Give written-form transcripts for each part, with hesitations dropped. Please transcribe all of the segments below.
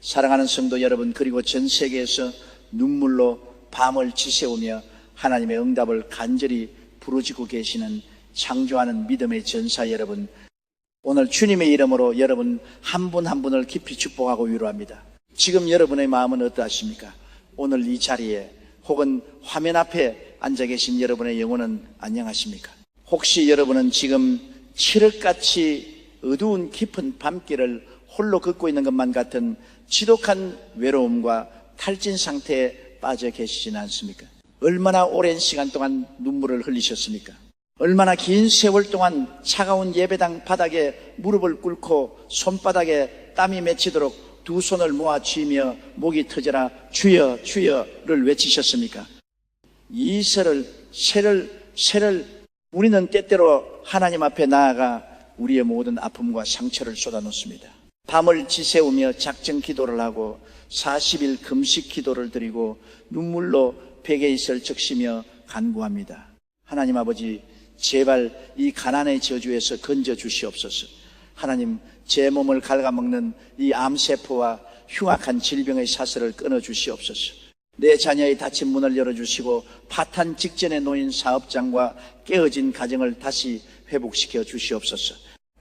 사랑하는 성도 여러분, 그리고 전 세계에서 눈물로 밤을 지새우며 하나님의 응답을 간절히 부르짖고 계시는 창조하는 믿음의 전사 여러분, 오늘 주님의 이름으로 여러분 한 분 한 분을 깊이 축복하고 위로합니다. 지금 여러분의 마음은 어떠하십니까? 오늘 이 자리에 혹은 화면 앞에 앉아 계신 여러분의 영혼은 안녕하십니까? 혹시 여러분은 지금 칠흑같이 어두운 깊은 밤길을 홀로 걷고 있는 것만 같은 지독한 외로움과 탈진 상태에 빠져 계시지는 않습니까? 얼마나 오랜 시간 동안 눈물을 흘리셨습니까? 얼마나 긴 세월 동안 차가운 예배당 바닥에 무릎을 꿇고 손바닥에 땀이 맺히도록 두 손을 모아 쥐며 목이 터져라 주여 주여를 외치셨습니까? 이세를 세를 우리는 때때로 하나님 앞에 나아가 우리의 모든 아픔과 상처를 쏟아놓습니다. 밤을 지새우며 작정 기도를 하고 40일 금식 기도를 드리고 눈물로 베개에 있을 적시며 간구합니다. 하나님 아버지, 제발 이 가난의 저주에서 건져 주시옵소서. 하나님, 제 몸을 갉아먹는 이 암세포와 흉악한 질병의 사슬을 끊어 주시옵소서. 내 자녀의 닫힌 문을 열어주시고 파탄 직전에 놓인 사업장과 깨어진 가정을 다시 회복시켜 주시옵소서.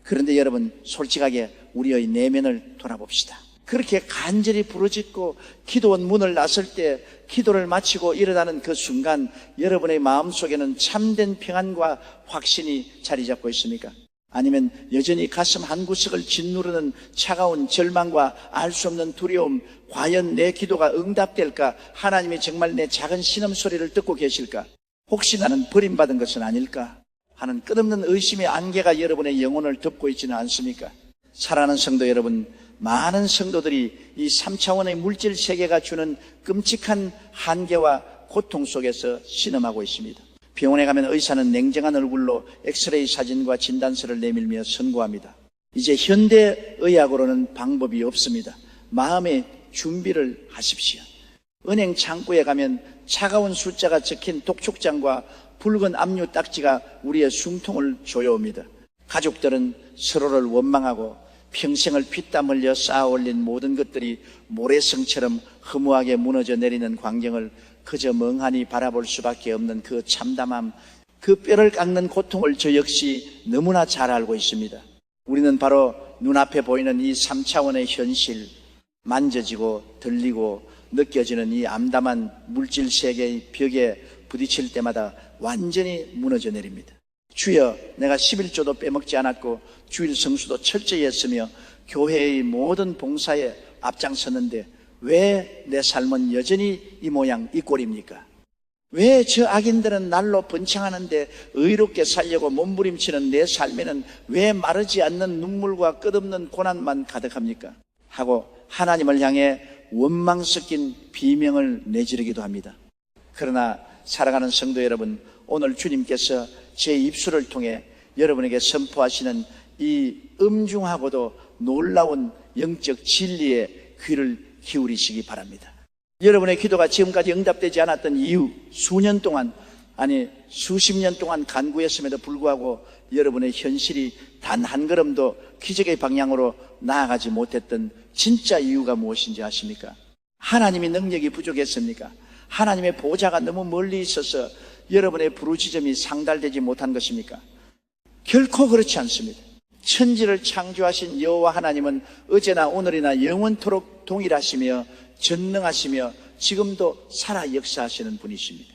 그런데 여러분, 솔직하게 우리의 내면을 돌아봅시다. 그렇게 간절히 부르짖고 기도원 문을 나설 때 기도를 마치고 일어나는 그 순간 여러분의 마음속에는 참된 평안과 확신이 자리 잡고 있습니까? 아니면 여전히 가슴 한 구석을 짓누르는 차가운 절망과 알 수 없는 두려움, 과연 내 기도가 응답될까? 하나님이 정말 내 작은 신음소리를 듣고 계실까? 혹시 나는 버림받은 것은 아닐까? 하는 끝없는 의심의 안개가 여러분의 영혼을 덮고 있지는 않습니까? 사랑하는 성도 여러분, 많은 성도들이 이 3차원의 물질 세계가 주는 끔찍한 한계와 고통 속에서 신음하고 있습니다. 병원에 가면 의사는 냉정한 얼굴로 엑스레이 사진과 진단서를 내밀며 선고합니다. 이제 현대의학으로는 방법이 없습니다. 마음의 준비를 하십시오. 은행 창구에 가면 차가운 숫자가 적힌 독촉장과 붉은 압류 딱지가 우리의 숨통을 조여옵니다. 가족들은 서로를 원망하고 평생을 피땀 흘려 쌓아 올린 모든 것들이 모래성처럼 허무하게 무너져 내리는 광경을 그저 멍하니 바라볼 수밖에 없는 그 참담함, 그 뼈를 깎는 고통을 저 역시 너무나 잘 알고 있습니다. 우리는 바로 눈앞에 보이는 이 3차원의 현실, 만져지고 들리고 느껴지는 이 암담한 물질 세계의 벽에 부딪힐 때마다 완전히 무너져 내립니다. 주여, 내가 11조도 빼먹지 않았고 주일 성수도 철저히 했으며 교회의 모든 봉사에 앞장섰는데 왜 내 삶은 여전히 이 모양 이 꼴입니까? 왜 저 악인들은 날로 번창하는데 의롭게 살려고 몸부림치는 내 삶에는 왜 마르지 않는 눈물과 끝없는 고난만 가득합니까? 하고 하나님을 향해 원망 섞인 비명을 내지르기도 합니다. 그러나 사랑하는 성도 여러분, 오늘 주님께서 제 입술을 통해 여러분에게 선포하시는 이 엄중하고도 놀라운 영적 진리에 귀를 기울이시기 바랍니다. 여러분의 기도가 지금까지 응답되지 않았던 이유, 수년 동안, 아니 수십 년 동안 간구했음에도 불구하고 여러분의 현실이 단 한 걸음도 기적의 방향으로 나아가지 못했던 진짜 이유가 무엇인지 아십니까? 하나님의 능력이 부족했습니까? 하나님의 보좌가 너무 멀리 있어서 여러분의 부르짖음이 상달되지 못한 것입니까? 결코 그렇지 않습니다. 천지를 창조하신 여호와 하나님은 어제나 오늘이나 영원토록 동일하시며 전능하시며 지금도 살아 역사하시는 분이십니다.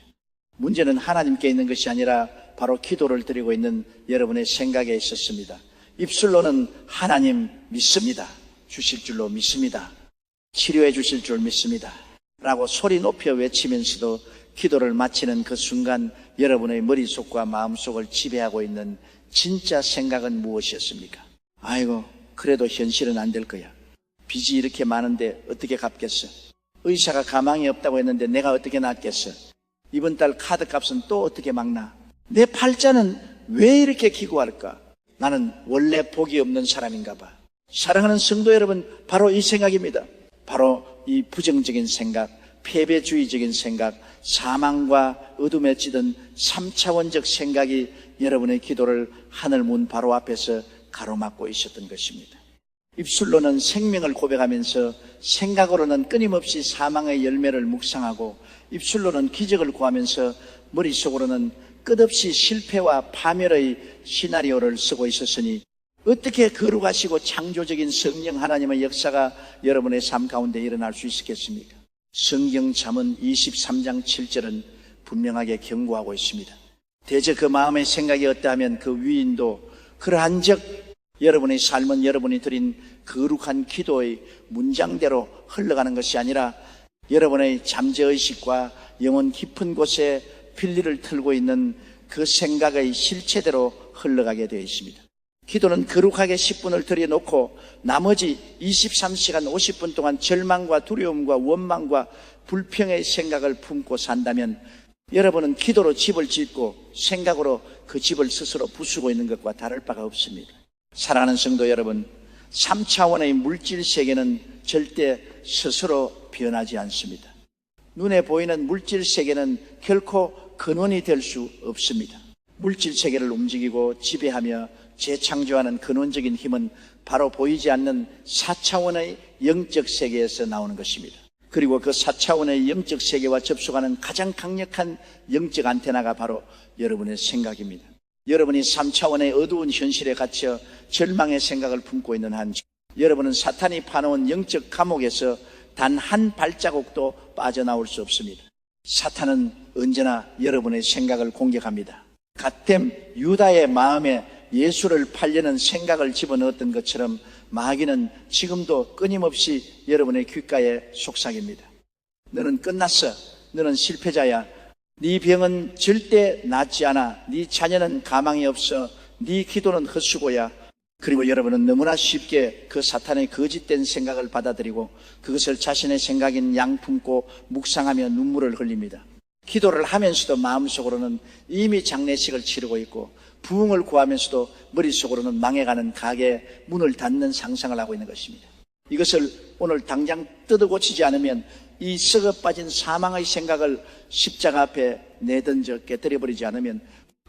문제는 하나님께 있는 것이 아니라 바로 기도를 드리고 있는 여러분의 생각에 있었습니다. 입술로는 하나님 믿습니다, 주실 줄로 믿습니다, 치료해 주실 줄 믿습니다 라고 소리 높여 외치면서도 기도를 마치는 그 순간 여러분의 머릿속과 마음속을 지배하고 있는 진짜 생각은 무엇이었습니까? 아이고, 그래도 현실은 안 될 거야. 빚이 이렇게 많은데 어떻게 갚겠어? 의사가 가망이 없다고 했는데 내가 어떻게 낫겠어? 이번 달 카드값은 또 어떻게 막나? 내 팔자는 왜 이렇게 기구할까? 나는 원래 복이 없는 사람인가 봐. 사랑하는 성도 여러분, 바로 이 생각입니다. 바로 이 부정적인 생각, 패배주의적인 생각, 사망과 어둠에 찌든 3차원적 생각이 여러분의 기도를 하늘 문 바로 앞에서 가로막고 있었던 것입니다. 입술로는 생명을 고백하면서 생각으로는 끊임없이 사망의 열매를 묵상하고 입술로는 기적을 구하면서 머릿속으로는 끝없이 실패와 파멸의 시나리오를 쓰고 있었으니 어떻게 거룩하시고 창조적인 성령 하나님의 역사가 여러분의 삶 가운데 일어날 수 있겠습니까? 성경 잠언 23장 7절은 분명하게 경고하고 있습니다. 대저 그 마음의 생각이 어떠하면 그 위인도 그러한즉 여러분의 삶은 여러분이 드린 거룩한 기도의 문장대로 흘러가는 것이 아니라 여러분의 잠재의식과 영혼 깊은 곳에 필리를 틀고 있는 그 생각의 실체대로 흘러가게 되어 있습니다. 기도는 거룩하게 10분을 들여놓고 나머지 23시간 50분 동안 절망과 두려움과 원망과 불평의 생각을 품고 산다면 여러분은 기도로 집을 짓고 생각으로 그 집을 스스로 부수고 있는 것과 다를 바가 없습니다. 사랑하는 성도 여러분, 3차원의 물질 세계는 절대 스스로 변하지 않습니다. 눈에 보이는 물질 세계는 결코 근원이 될 수 없습니다. 물질 세계를 움직이고 지배하며 재창조하는 근원적인 힘은 바로 보이지 않는 4차원의 영적 세계에서 나오는 것입니다. 그리고 그 4차원의 영적 세계와 접촉하는 가장 강력한 영적 안테나가 바로 여러분의 생각입니다. 여러분이 3차원의 어두운 현실에 갇혀 절망의 생각을 품고 있는 한 여러분은 사탄이 파놓은 영적 감옥에서 단 한 발자국도 빠져나올 수 없습니다. 사탄은 언제나 여러분의 생각을 공격합니다. 가템 유다의 마음에 예수를 팔려는 생각을 집어넣었던 것처럼 마귀는 지금도 끊임없이 여러분의 귓가에 속삭입니다. 너는 끝났어. 너는 실패자야. 네 병은 절대 낫지 않아. 네 자녀는 가망이 없어. 네 기도는 헛수고야. 그리고 여러분은 너무나 쉽게 그 사탄의 거짓된 생각을 받아들이고 그것을 자신의 생각인 양 품고 묵상하며 눈물을 흘립니다. 기도를 하면서도 마음속으로는 이미 장례식을 치르고 있고 부흥을 구하면서도 머릿속으로는 망해가는 가게에 문을 닫는 상상을 하고 있는 것입니다. 이것을 오늘 당장 뜯어고치지 않으면 이 썩어 빠진 사망의 생각을 십자가 앞에 내던져 깨뜨려버리지 않으면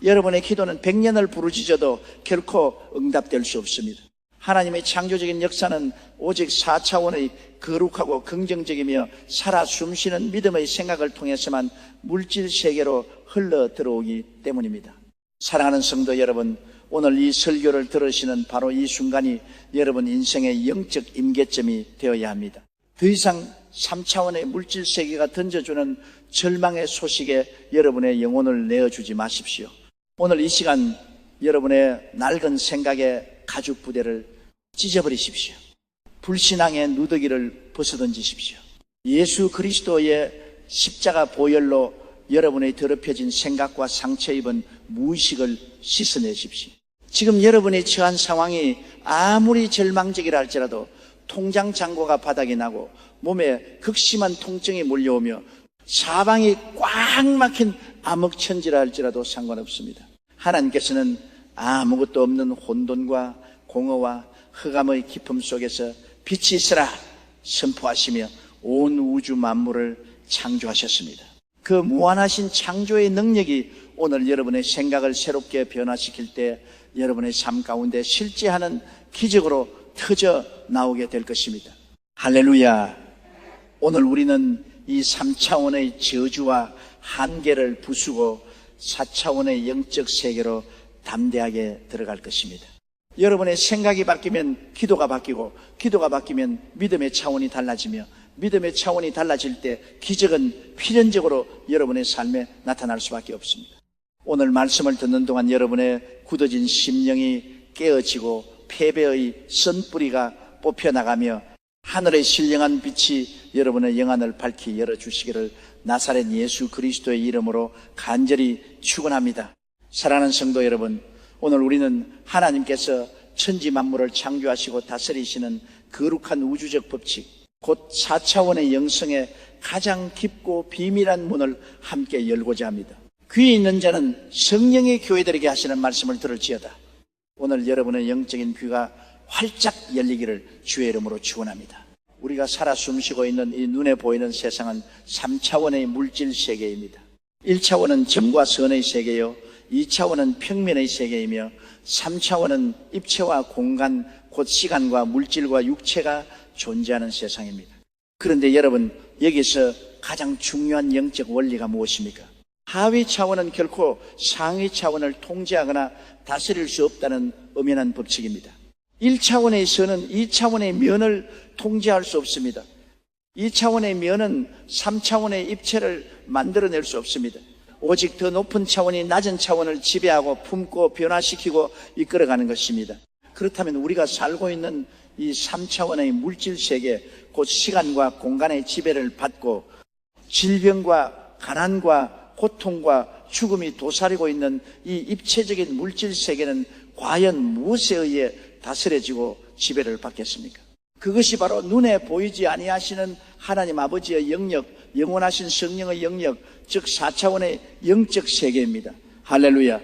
여러분의 기도는 100년을 부르짖어도 결코 응답될 수 없습니다. 하나님의 창조적인 역사는 오직 4차원의 거룩하고 긍정적이며 살아 숨쉬는 믿음의 생각을 통해서만 물질 세계로 흘러 들어오기 때문입니다. 사랑하는 성도 여러분, 오늘 이 설교를 들으시는 바로 이 순간이 여러분 인생의 영적 임계점이 되어야 합니다. 더 이상 3차원의 물질 세계가 던져주는 절망의 소식에 여러분의 영혼을 내어주지 마십시오. 오늘 이 시간 여러분의 낡은 생각의 가죽 부대를 찢어버리십시오. 불신앙의 누더기를 벗어던지십시오. 예수 그리스도의 십자가 보혈로 여러분의 더럽혀진 생각과 상처 입은 무의식을 씻어내십시오. 지금 여러분이 처한 상황이 아무리 절망적이라 할지라도 통장 잔고가 바닥이 나고 몸에 극심한 통증이 몰려오며 사방이 꽉 막힌 암흑천지라 할지라도 상관없습니다. 하나님께서는 아무것도 없는 혼돈과 공허와 흑암의 깊음 속에서 빛이 있으라 선포하시며 온 우주 만물을 창조하셨습니다. 그 무한하신 창조의 능력이 오늘 여러분의 생각을 새롭게 변화시킬 때 여러분의 삶 가운데 실제하는 기적으로 터져 나오게 될 것입니다. 할렐루야. 오늘 우리는 이 3차원의 저주와 한계를 부수고 4차원의 영적 세계로 담대하게 들어갈 것입니다. 여러분의 생각이 바뀌면 기도가 바뀌고 기도가 바뀌면 믿음의 차원이 달라지며 믿음의 차원이 달라질 때 기적은 필연적으로 여러분의 삶에 나타날 수밖에 없습니다. 오늘 말씀을 듣는 동안 여러분의 굳어진 심령이 깨어지고 패배의 선뿌리가 뽑혀나가며 하늘의 신령한 빛이 여러분의 영안을 밝히 열어주시기를 나사렛 예수 그리스도의 이름으로 간절히 축원합니다. 사랑하는 성도 여러분, 오늘 우리는 하나님께서 천지 만물을 창조하시고 다스리시는 거룩한 우주적 법칙, 곧 4차원의 영성의 가장 깊고 비밀한 문을 함께 열고자 합니다. 귀 있는 자는 성령의 교회들에게 하시는 말씀을 들을지어다. 오늘 여러분의 영적인 귀가 활짝 열리기를 주의 이름으로 축원합니다. 우리가 살아 숨쉬고 있는 이 눈에 보이는 세상은 3차원의 물질 세계입니다. 1차원은 점과 선의 세계요, 2차원은 평면의 세계이며 3차원은 입체와 공간, 곧 시간과 물질과 육체가 존재하는 세상입니다. 그런데 여러분, 여기서 가장 중요한 영적 원리가 무엇입니까? 하위 차원은 결코 상위 차원을 통제하거나 다스릴 수 없다는 엄연한 법칙입니다. 1차원의 선은 2차원의 면을 통제할 수 없습니다. 2차원의 면은 3차원의 입체를 만들어낼 수 없습니다. 오직 더 높은 차원이 낮은 차원을 지배하고 품고 변화시키고 이끌어가는 것입니다. 그렇다면 우리가 살고 있는 이 3차원의 물질세계, 곧 시간과 공간의 지배를 받고 질병과 가난과 고통과 죽음이 도사리고 있는 이 입체적인 물질세계는 과연 무엇에 의해 다스려지고 지배를 받겠습니까? 그것이 바로 눈에 보이지 아니하시는 하나님 아버지의 영역, 영원하신 성령의 영역, 즉 4차원의 영적 세계입니다. 할렐루야.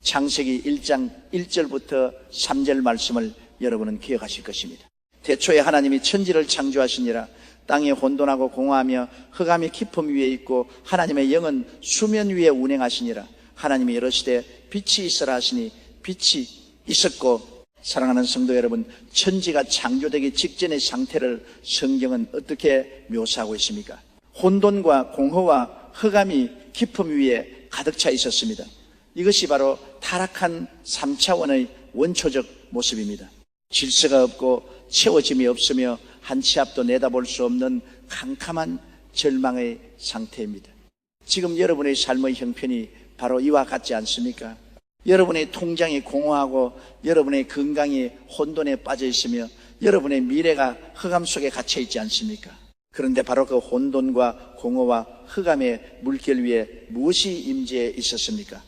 창세기 1장 1절부터 3절 말씀을 여러분은 기억하실 것입니다. 태초에 하나님이 천지를 창조하시니라. 땅이 혼돈하고 공허하며 흑암이 깊음 위에 있고 하나님의 영은 수면 위에 운행하시니라. 하나님이 이르시되 빛이 있으라 하시니 빛이 있었고. 사랑하는 성도 여러분, 천지가 창조되기 직전의 상태를 성경은 어떻게 묘사하고 있습니까? 혼돈과 공허와 흑암이 깊음 위에 가득 차 있었습니다. 이것이 바로 타락한 3차원의 원초적 모습입니다. 질서가 없고 채워짐이 없으며 한 치 앞도 내다볼 수 없는 캄캄한 절망의 상태입니다. 지금 여러분의 삶의 형편이 바로 이와 같지 않습니까? 여러분의 통장이 공허하고 여러분의 건강이 혼돈에 빠져 있으며 여러분의 미래가 흑암 속에 갇혀 있지 않습니까? 그런데 바로 그 혼돈과 공허와 흑암의 물결 위에 무엇이 임재해 있었습니까?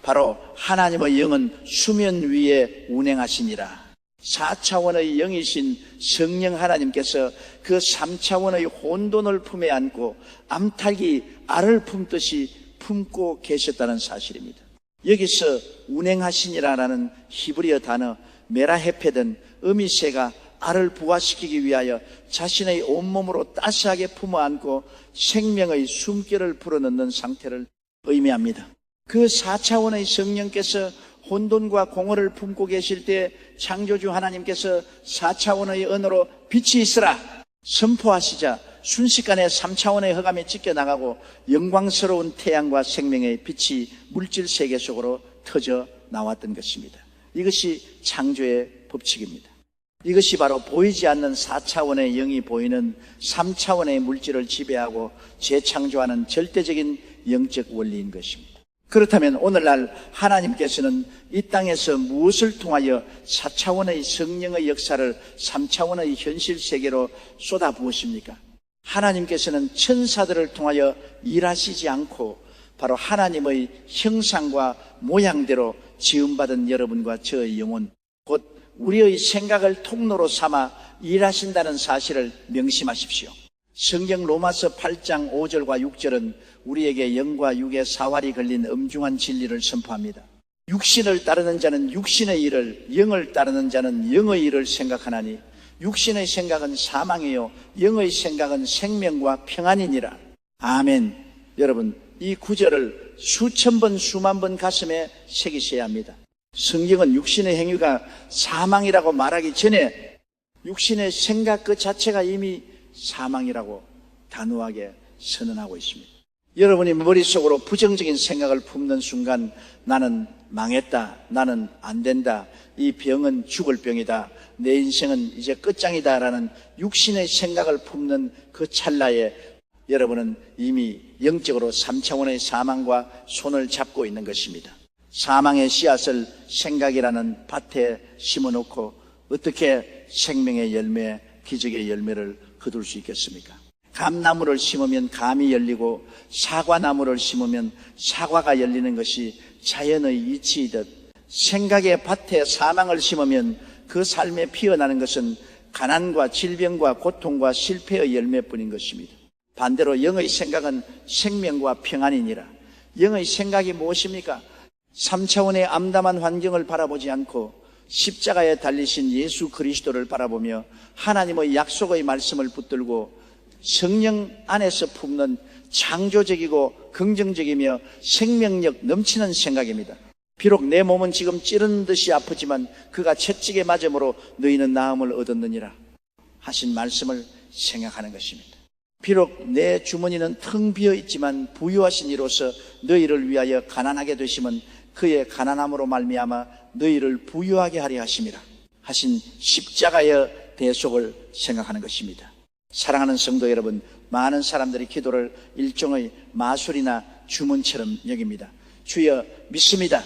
바로 하나님의 영은 수면 위에 운행하시니라. 4차원의 영이신 성령 하나님께서 그 3차원의 혼돈을 품에 안고 암탉이 알을 품듯이 품고 계셨다는 사실입니다. 여기서 운행하시니라라는 히브리어 단어 메라헤페든 어미새가 알을 부화시키기 위하여 자신의 온몸으로 따스하게 품어 안고 생명의 숨결을 불어넣는 상태를 의미합니다. 그 4차원의 성령께서 혼돈과 공허를 품고 계실 때 창조주 하나님께서 4차원의 언어로 빛이 있으라 선포하시자 순식간에 3차원의 흑암이 찢겨나가고 영광스러운 태양과 생명의 빛이 물질 세계 속으로 터져 나왔던 것입니다. 이것이 창조의 법칙입니다. 이것이 바로 보이지 않는 4차원의 영이 보이는 3차원의 물질을 지배하고 재창조하는 절대적인 영적 원리인 것입니다. 그렇다면 오늘날 하나님께서는 이 땅에서 무엇을 통하여 4차원의 성령의 역사를 3차원의 현실 세계로 쏟아부으십니까? 하나님께서는 천사들을 통하여 일하시지 않고 바로 하나님의 형상과 모양대로 지음받은 여러분과 저의 영혼, 곧 우리의 생각을 통로로 삼아 일하신다는 사실을 명심하십시오. 성경 로마서 8장 5절과 6절은 우리에게 영과 육의 사활이 걸린 엄중한 진리를 선포합니다. 육신을 따르는 자는 육신의 일을, 영을 따르는 자는 영의 일을 생각하나니 육신의 생각은 사망이요 영의 생각은 생명과 평안이니라. 아멘. 여러분, 이 구절을 수천 번 수만 번 가슴에 새기셔야 합니다. 성경은 육신의 행위가 사망이라고 말하기 전에 육신의 생각 그 자체가 이미 사망이라고 단호하게 선언하고 있습니다. 여러분이 머릿속으로 부정적인 생각을 품는 순간 나는 망했다, 나는 안 된다, 이 병은 죽을 병이다, 내 인생은 이제 끝장이다 라는 육신의 생각을 품는 그 찰나에 여러분은 이미 영적으로 3차원의 사망과 손을 잡고 있는 것입니다. 사망의 씨앗을 생각이라는 밭에 심어놓고 어떻게 생명의 열매, 기적의 열매를 거둘 수 있겠습니까? 감나무를 심으면 감이 열리고 사과나무를 심으면 사과가 열리는 것이 자연의 이치이듯 생각의 밭에 사망을 심으면 그 삶에 피어나는 것은 가난과 질병과 고통과 실패의 열매뿐인 것입니다. 반대로 영의 생각은 생명과 평안이니라. 영의 생각이 무엇입니까? 3차원의 암담한 환경을 바라보지 않고 십자가에 달리신 예수 그리스도를 바라보며 하나님의 약속의 말씀을 붙들고 성령 안에서 품는 창조적이고 긍정적이며 생명력 넘치는 생각입니다. 비록 내 몸은 지금 찌르는 듯이 아프지만 그가 채찍에 맞음으로 너희는 나음을 얻었느니라 하신 말씀을 생각하는 것입니다. 비록 내 주머니는 텅 비어 있지만 부유하신 이로서 너희를 위하여 가난하게 되심은 그의 가난함으로 말미암아 너희를 부유하게 하려 하심이라 하신 십자가의 대속을 생각하는 것입니다. 사랑하는 성도 여러분, 많은 사람들이 기도를 일종의 마술이나 주문처럼 여깁니다. 주여 믿습니다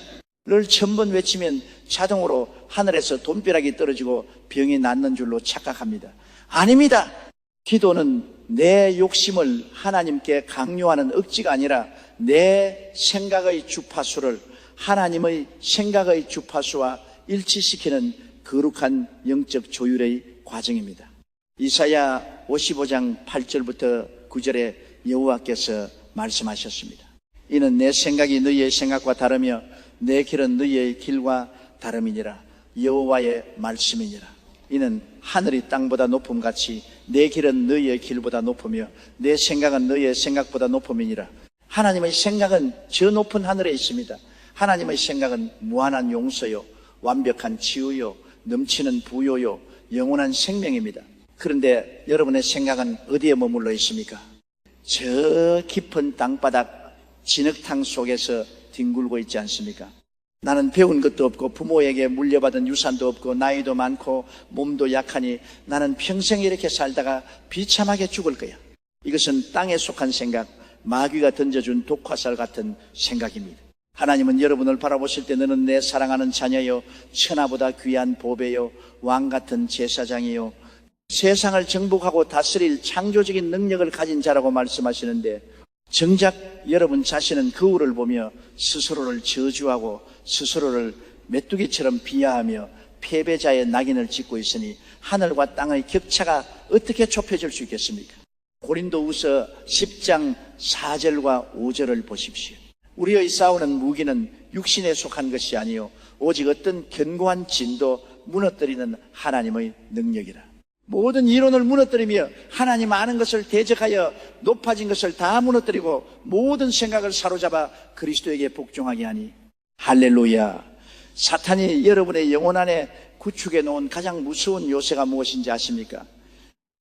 를 1000번 외치면 자동으로 하늘에서 돈벼락이 떨어지고 병이 낫는 줄로 착각합니다. 아닙니다. 기도는 내 욕심을 하나님께 강요하는 억지가 아니라 내 생각의 주파수를 하나님의 생각의 주파수와 일치시키는 거룩한 영적 조율의 과정입니다. 이사야 55장 8절부터 9절에 여호와께서 말씀하셨습니다. 이는 내 생각이 너희의 생각과 다르며 내 길은 너희의 길과 다름이니라. 여호와의 말씀이니라. 이는 하늘이 땅보다 높음같이 내 길은 너희의 길보다 높으며 내 생각은 너희의 생각보다 높음이니라. 하나님의 생각은 저 높은 하늘에 있습니다. 하나님의 생각은 무한한 용서요, 완벽한 치유요, 넘치는 부요요, 영원한 생명입니다. 그런데 여러분의 생각은 어디에 머물러 있습니까? 저 깊은 땅바닥 진흙탕 속에서 뒹굴고 있지 않습니까? 나는 배운 것도 없고 부모에게 물려받은 유산도 없고 나이도 많고 몸도 약하니 나는 평생 이렇게 살다가 비참하게 죽을 거야. 이것은 땅에 속한 생각, 마귀가 던져준 독화살 같은 생각입니다. 하나님은 여러분을 바라보실 때 너는 내 사랑하는 자녀요, 천하보다 귀한 보배요, 왕같은 제사장이요, 세상을 정복하고 다스릴 창조적인 능력을 가진 자라고 말씀하시는데, 정작 여러분 자신은 거울을 보며 스스로를 저주하고 스스로를 메뚜기처럼 비하하며 패배자의 낙인을 찍고 있으니 하늘과 땅의 격차가 어떻게 좁혀질 수 있겠습니까? 고린도후서 10장 4절과 5절을 보십시오. 우리의 싸우는 무기는 육신에 속한 것이 아니요 오직 어떤 견고한 진도 무너뜨리는 하나님의 능력이라. 모든 이론을 무너뜨리며 하나님 아는 것을 대적하여 높아진 것을 다 무너뜨리고 모든 생각을 사로잡아 그리스도에게 복종하게 하니 할렐루야. 사탄이 여러분의 영혼 안에 구축해 놓은 가장 무서운 요새가 무엇인지 아십니까?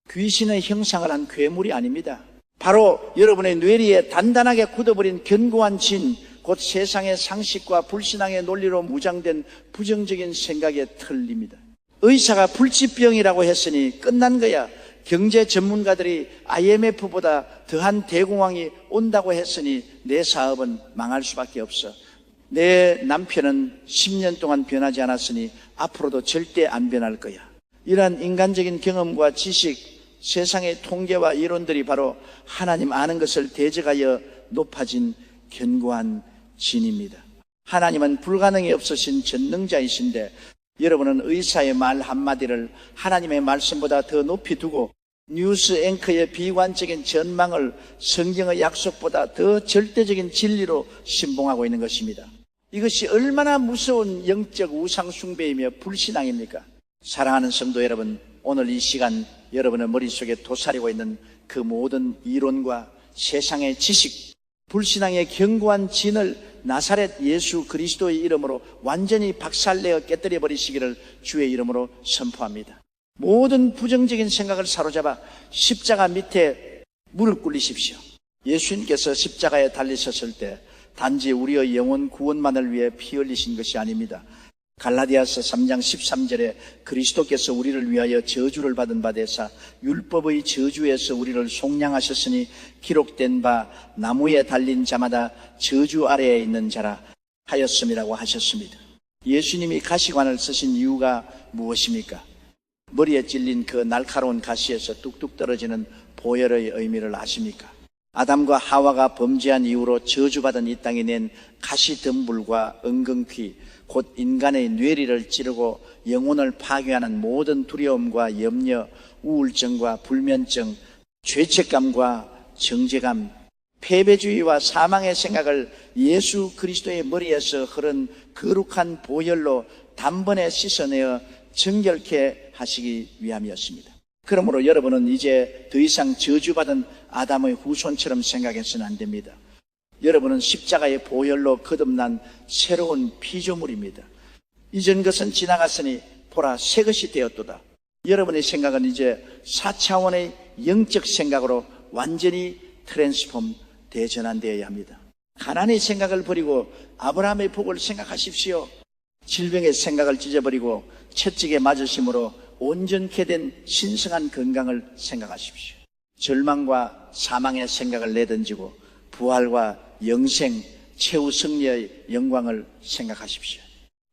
귀신의 형상을 한 괴물이 아닙니다. 바로 여러분의 뇌리에 단단하게 굳어버린 견고한 진, 곧 세상의 상식과 불신앙의 논리로 무장된 부정적인 생각의 틀입니다. 의사가 불치병이라고 했으니 끝난 거야. 경제 전문가들이 IMF보다 더한 대공황이 온다고 했으니 내 사업은 망할 수밖에 없어. 내 남편은 10년 동안 변하지 않았으니 앞으로도 절대 안 변할 거야. 이러한 인간적인 경험과 지식, 세상의 통계와 이론들이 바로 하나님 아는 것을 대적하여 높아진 견고한 진입니다. 하나님은 불가능이 없으신 전능자이신데 여러분은 의사의 말 한마디를 하나님의 말씀보다 더 높이 두고 뉴스 앵커의 비관적인 전망을 성경의 약속보다 더 절대적인 진리로 신봉하고 있는 것입니다. 이것이 얼마나 무서운 영적 우상 숭배이며 불신앙입니까? 사랑하는 성도 여러분, 오늘 이 시간 여러분의 머릿속에 도사리고 있는 그 모든 이론과 세상의 지식, 불신앙의 견고한 진을 나사렛 예수 그리스도의 이름으로 완전히 박살내어 깨뜨려 버리시기를 주의 이름으로 선포합니다. 모든 부정적인 생각을 사로잡아 십자가 밑에 무릎 꿇리십시오. 예수님께서 십자가에 달리셨을 때 단지 우리의 영혼 구원만을 위해 피 흘리신 것이 아닙니다. 갈라디아서 3장 13절에 그리스도께서 우리를 위하여 저주를 받은 바 되사 율법의 저주에서 우리를 속량하셨으니 기록된 바 나무에 달린 자마다 저주 아래에 있는 자라 하였음이라고 하셨습니다. 예수님이 가시관을 쓰신 이유가 무엇입니까? 머리에 찔린 그 날카로운 가시에서 뚝뚝 떨어지는 보혈의 의미를 아십니까? 아담과 하와가 범죄한 이후로 저주받은 이 땅이 낸 가시덤불과 은근퀴, 곧 인간의 뇌리를 찌르고 영혼을 파괴하는 모든 두려움과 염려, 우울증과 불면증, 죄책감과 정죄감, 패배주의와 사망의 생각을 예수 그리스도의 머리에서 흐른 거룩한 보혈로 단번에 씻어내어 정결케 하시기 위함이었습니다. 그러므로 여러분은 이제 더 이상 저주받은 아담의 후손처럼 생각해서는 안 됩니다. 여러분은 십자가의 보혈로 거듭난 새로운 피조물입니다. 이전 것은 지나갔으니 보라 새 것이 되었도다. 여러분의 생각은 이제 4차원의 영적 생각으로 완전히 트랜스폼 대전환되어야 합니다. 가난의 생각을 버리고 아브라함의 복을 생각하십시오. 질병의 생각을 찢어버리고 채찍에 맞으심으로 온전케 된 신성한 건강을 생각하십시오. 절망과 사망의 생각을 내던지고 부활과 영생, 최후 승리의 영광을 생각하십시오.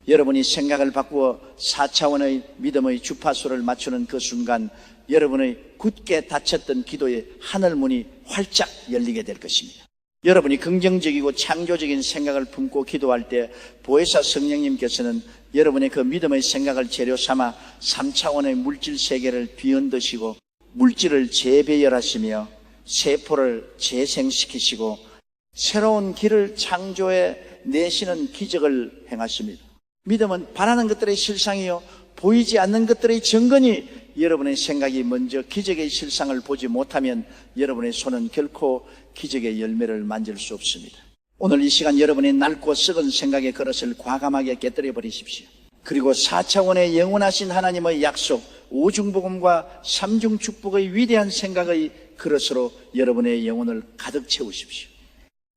여러분이 생각을 바꾸어 4차원의 믿음의 주파수를 맞추는 그 순간 여러분의 굳게 닫혔던 기도의 하늘문이 활짝 열리게 될 것입니다. 여러분이 긍정적이고 창조적인 생각을 품고 기도할 때 보혜사 성령님께서는 여러분의 그 믿음의 생각을 재료 삼아 3차원의 물질 세계를 뒤흔드시고 물질을 재배열하시며 세포를 재생시키시고 새로운 길을 창조해 내시는 기적을 행하십니다. 믿음은 바라는 것들의 실상이요 보이지 않는 것들의 증거니 여러분의 생각이 먼저 기적의 실상을 보지 못하면 여러분의 손은 결코 기적의 열매를 만질 수 없습니다. 오늘 이 시간 여러분의 낡고 썩은 생각의 그릇을 과감하게 깨뜨려 버리십시오. 그리고 4차원의 영원하신 하나님의 약속, 오중복음과 삼중축복의 위대한 생각의 그릇으로 여러분의 영혼을 가득 채우십시오.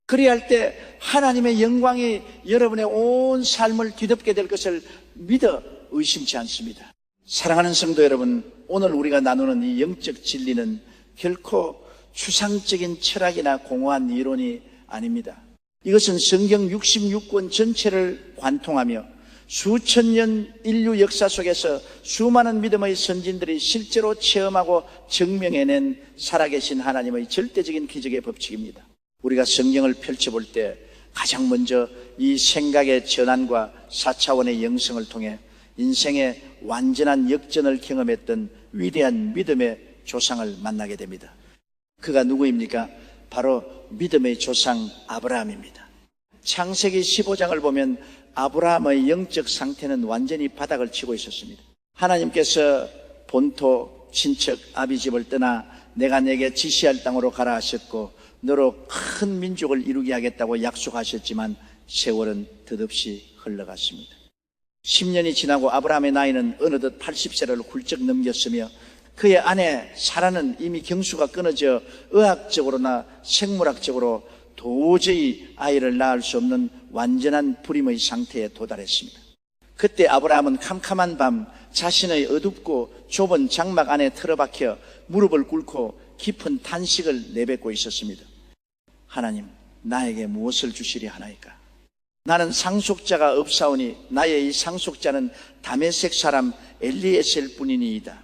그리할 때 하나님의 영광이 여러분의 온 삶을 뒤덮게 될 것을 믿어 의심치 않습니다. 사랑하는 성도 여러분, 오늘 우리가 나누는 이 영적 진리는 결코 추상적인 철학이나 공허한 이론이 아닙니다. 이것은 성경 66권 전체를 관통하며 수천 년 인류 역사 속에서 수많은 믿음의 선진들이 실제로 체험하고 증명해낸 살아계신 하나님의 절대적인 기적의 법칙입니다. 우리가 성경을 펼쳐볼 때 가장 먼저 이 생각의 전환과 4차원의 영성을 통해 인생의 완전한 역전을 경험했던 위대한 믿음의 조상을 만나게 됩니다. 그가 누구입니까? 바로 믿음의 조상 아브라함입니다. 창세기 15장을 보면 아브라함의 영적 상태는 완전히 바닥을 치고 있었습니다. 하나님께서 본토 친척 아비집을 떠나 내가 내게 지시할 땅으로 가라 하셨고 너로 큰 민족을 이루게 하겠다고 약속하셨지만 세월은 덧없이 흘러갔습니다. 10년이 지나고 아브라함의 나이는 어느덧 80세를 훌쩍 넘겼으며 그의 아내 사라는 이미 경수가 끊어져 의학적으로나 생물학적으로 도저히 아이를 낳을 수 없는 완전한 불임의 상태에 도달했습니다. 그때 아브라함은 캄캄한 밤 자신의 어둡고 좁은 장막 안에 틀어박혀 무릎을 꿇고 깊은 탄식을 내뱉고 있었습니다. 하나님, 나에게 무엇을 주시려 하나이까? 나는 상속자가 없사오니 나의 이 상속자는 다메섹 사람 엘리에셀 뿐이니이다.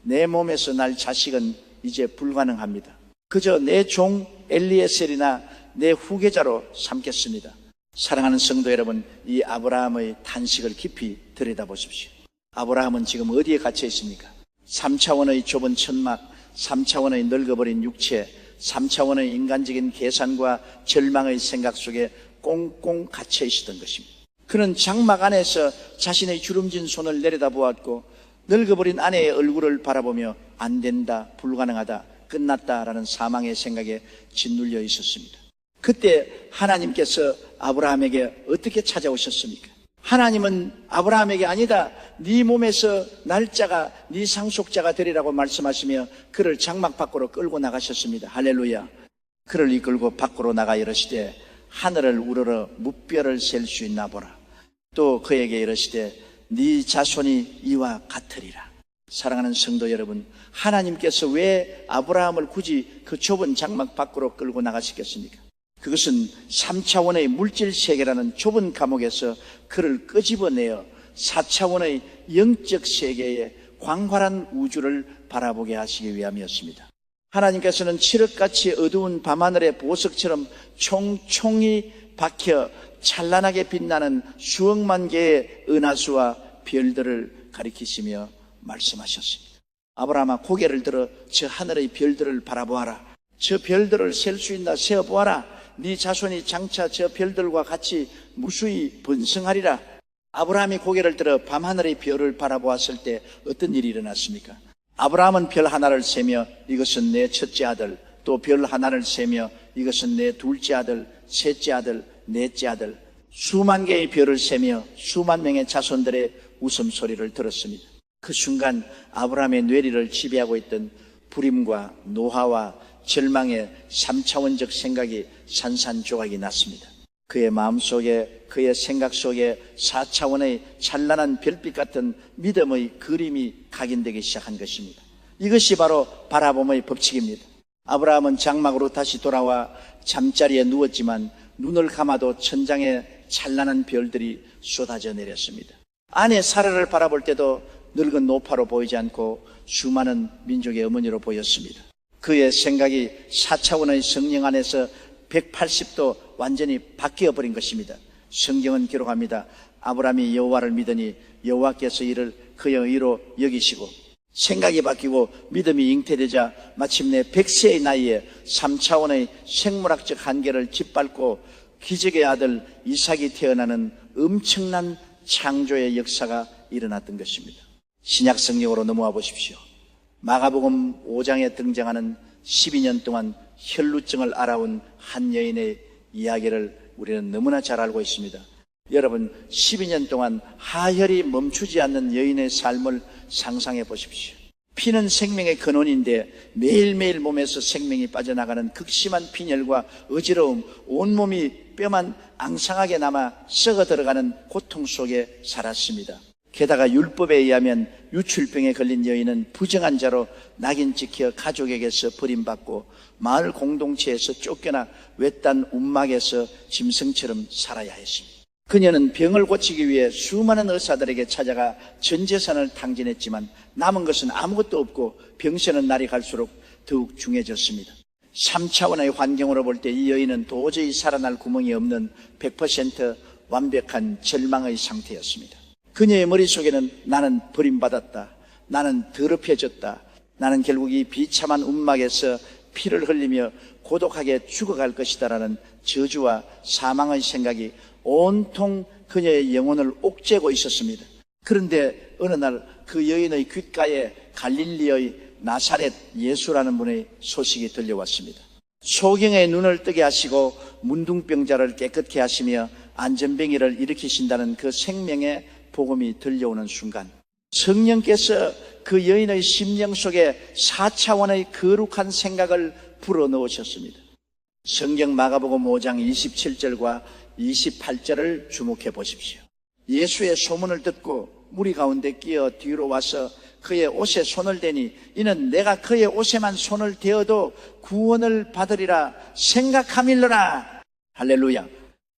내 몸에서 날 자식은 이제 불가능합니다. 그저 내 종 엘리에셀이나 내 후계자로 삼겠습니다. 사랑하는 성도 여러분, 이 아브라함의 탄식을 깊이 들여다보십시오. 아브라함은 지금 어디에 갇혀 있습니까? 3차원의 좁은 천막, 3차원의 늙어버린 육체, 3차원의 인간적인 계산과 절망의 생각 속에 꽁꽁 갇혀 있었던 것입니다. 그는 장막 안에서 자신의 주름진 손을 내려다보았고 늙어버린 아내의 얼굴을 바라보며 안 된다, 불가능하다, 끝났다라는 사망의 생각에 짓눌려 있었습니다. 그때 하나님께서 아브라함에게 어떻게 찾아오셨습니까? 하나님은 아브라함에게 아니다, 네 몸에서 날짜가 네 상속자가 되리라고 말씀하시며 그를 장막 밖으로 끌고 나가셨습니다. 할렐루야. 그를 이끌고 밖으로 나가 이르시되 하늘을 우러러 무뼈를 셀 수 있나 보라. 또 그에게 이르시되 네 자손이 이와 같으리라. 사랑하는 성도 여러분, 하나님께서 왜 아브라함을 굳이 그 좁은 장막 밖으로 끌고 나가시겠습니까? 그것은 3차원의 물질 세계라는 좁은 감옥에서 그를 끄집어내어 4차원의 영적 세계의 광활한 우주를 바라보게 하시기 위함이었습니다. 하나님께서는 칠흑같이 어두운 밤하늘의 보석처럼 총총히 박혀 찬란하게 빛나는 수억만 개의 은하수와 별들을 가리키시며 말씀하셨습니다. 아브라함아, 고개를 들어 저 하늘의 별들을 바라보아라. 저 별들을 셀 수 있나 세어보아라. 네 자손이 장차 저 별들과 같이 무수히 번성하리라. 아브라함이 고개를 들어 밤하늘의 별을 바라보았을 때 어떤 일이 일어났습니까? 아브라함은 별 하나를 세며 이것은 내 첫째 아들, 또 별 하나를 세며 이것은 내 둘째 아들, 셋째 아들, 넷째 아들, 수만 개의 별을 세며 수만 명의 자손들의 웃음소리를 들었습니다. 그 순간 아브라함의 뇌리를 지배하고 있던 불임과 노화와 절망의 3차원적 생각이 산산조각이 났습니다. 그의 마음속에, 그의 생각 속에 4차원의 찬란한 별빛 같은 믿음의 그림이 각인되기 시작한 것입니다. 이것이 바로 바라봄의 법칙입니다. 아브라함은 장막으로 다시 돌아와 잠자리에 누웠지만 눈을 감아도 천장에 찬란한 별들이 쏟아져 내렸습니다. 아내 사라를 바라볼 때도 늙은 노파로 보이지 않고 수많은 민족의 어머니로 보였습니다. 그의 생각이 4차원의 성령 안에서 180도 완전히 바뀌어 버린 것입니다. 성경은 기록합니다. 아브라함이 여호와를 믿으니 여호와께서 이를 그의 의로 여기시고, 생각이 바뀌고 믿음이 잉태되자 마침내 100세의 나이에 3차원의 생물학적 한계를 짓밟고 기적의 아들 이삭이 태어나는 엄청난 창조의 역사가 일어났던 것입니다. 신약 성경으로 넘어와 보십시오. 마가복음 5장에 등장하는 12년 동안 혈루증을 앓아온 한 여인의 이야기를 우리는 너무나 잘 알고 있습니다. 여러분, 12년 동안 하혈이 멈추지 않는 여인의 삶을 상상해 보십시오. 피는 생명의 근원인데 매일매일 몸에서 생명이 빠져나가는 극심한 빈혈과 어지러움, 온몸이 뼈만 앙상하게 남아 썩어 들어가는 고통 속에 살았습니다. 게다가 율법에 의하면 유출병에 걸린 여인은 부정한 자로 낙인 찍혀 가족에게서 버림받고 마을 공동체에서 쫓겨나 외딴 움막에서 짐승처럼 살아야 했습니다. 그녀는 병을 고치기 위해 수많은 의사들에게 찾아가 전 재산을 탕진했지만 남은 것은 아무것도 없고 병세는 날이 갈수록 더욱 중해졌습니다. 3차원의 환경으로 볼 때 이 여인은 도저히 살아날 구멍이 없는 100% 완벽한 절망의 상태였습니다. 그녀의 머릿속에는 나는 버림받았다, 나는 더럽혀졌다, 나는 결국 이 비참한 움막에서 피를 흘리며 고독하게 죽어갈 것이다 라는 저주와 사망의 생각이 온통 그녀의 영혼을 옥죄고 있었습니다. 그런데 어느 날 그 여인의 귓가에 갈릴리의 나사렛 예수라는 분의 소식이 들려왔습니다. 소경의 눈을 뜨게 하시고 문둥병자를 깨끗게 하시며 안전병이를 일으키신다는 그 생명의 복음이 들려오는 순간 성령께서 그 여인의 심령 속에 4차원의 거룩한 생각을 불어넣으셨습니다. 성경 마가복음 5장 27절과 28절을 주목해 보십시오. 예수의 소문을 듣고 무리 가운데 끼어 뒤로 와서 그의 옷에 손을 대니 이는 내가 그의 옷에만 손을 대어도 구원을 받으리라 생각함일러라. 할렐루야.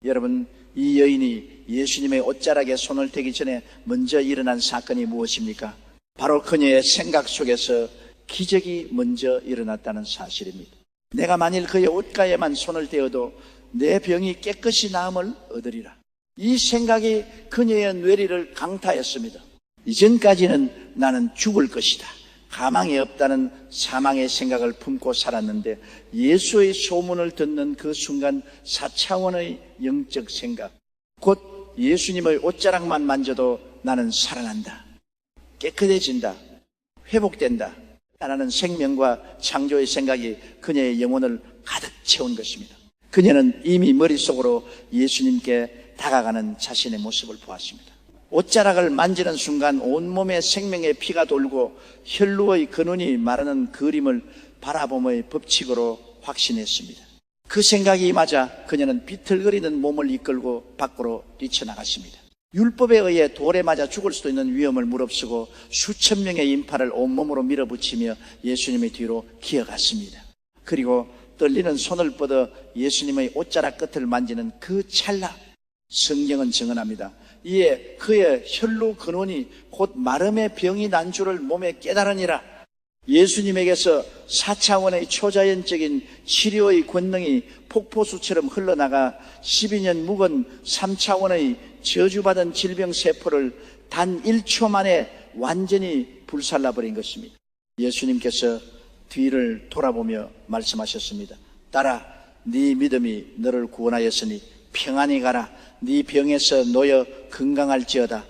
여러분, 이 여인이 예수님의 옷자락에 손을 대기 전에 먼저 일어난 사건이 무엇입니까? 바로 그녀의 생각 속에서 기적이 먼저 일어났다는 사실입니다. 내가 만일 그의 옷가에만 손을 대어도 내 병이 깨끗이 나음을 얻으리라. 이 생각이 그녀의 뇌리를 강타했습니다. 이전까지는 나는 죽을 것이다, 가망이 없다는 사망의 생각을 품고 살았는데 예수의 소문을 듣는 그 순간 4차원의 영적 생각, 곧 예수님의 옷자락만 만져도 나는 살아난다, 깨끗해진다, 회복된다 라는 생명과 창조의 생각이 그녀의 영혼을 가득 채운 것입니다. 그녀는 이미 머릿속으로 예수님께 다가가는 자신의 모습을 보았습니다. 옷자락을 만지는 순간 온몸에 생명의 피가 돌고 혈루의 근원이 마르는 그림을 바라봄의 법칙으로 확신했습니다. 그 생각이 맞아 그녀는 비틀거리는 몸을 이끌고 밖으로 뛰쳐나갔습니다. 율법에 의해 돌에 맞아 죽을 수도 있는 위험을 무릅쓰고 수천 명의 인파를 온몸으로 밀어붙이며 예수님의 뒤로 기어갔습니다. 그리고 떨리는 손을 뻗어 예수님의 옷자락 끝을 만지는 그 찰나, 성경은 증언합니다. 이에 그의 혈루 근원이 곧 마름의 병이 난 줄을 몸에 깨달으니라. 예수님에게서 4차원의 초자연적인 치료의 권능이 폭포수처럼 흘러나가 12년 묵은 3차원의 저주받은 질병 세포를 단 1초 만에 완전히 불살라버린 것입니다. 예수님께서 뒤를 돌아보며 말씀하셨습니다. 딸아, 네 믿음이 너를 구원하였으니 평안히 가라. 네 병에서 놓여 건강할지어다.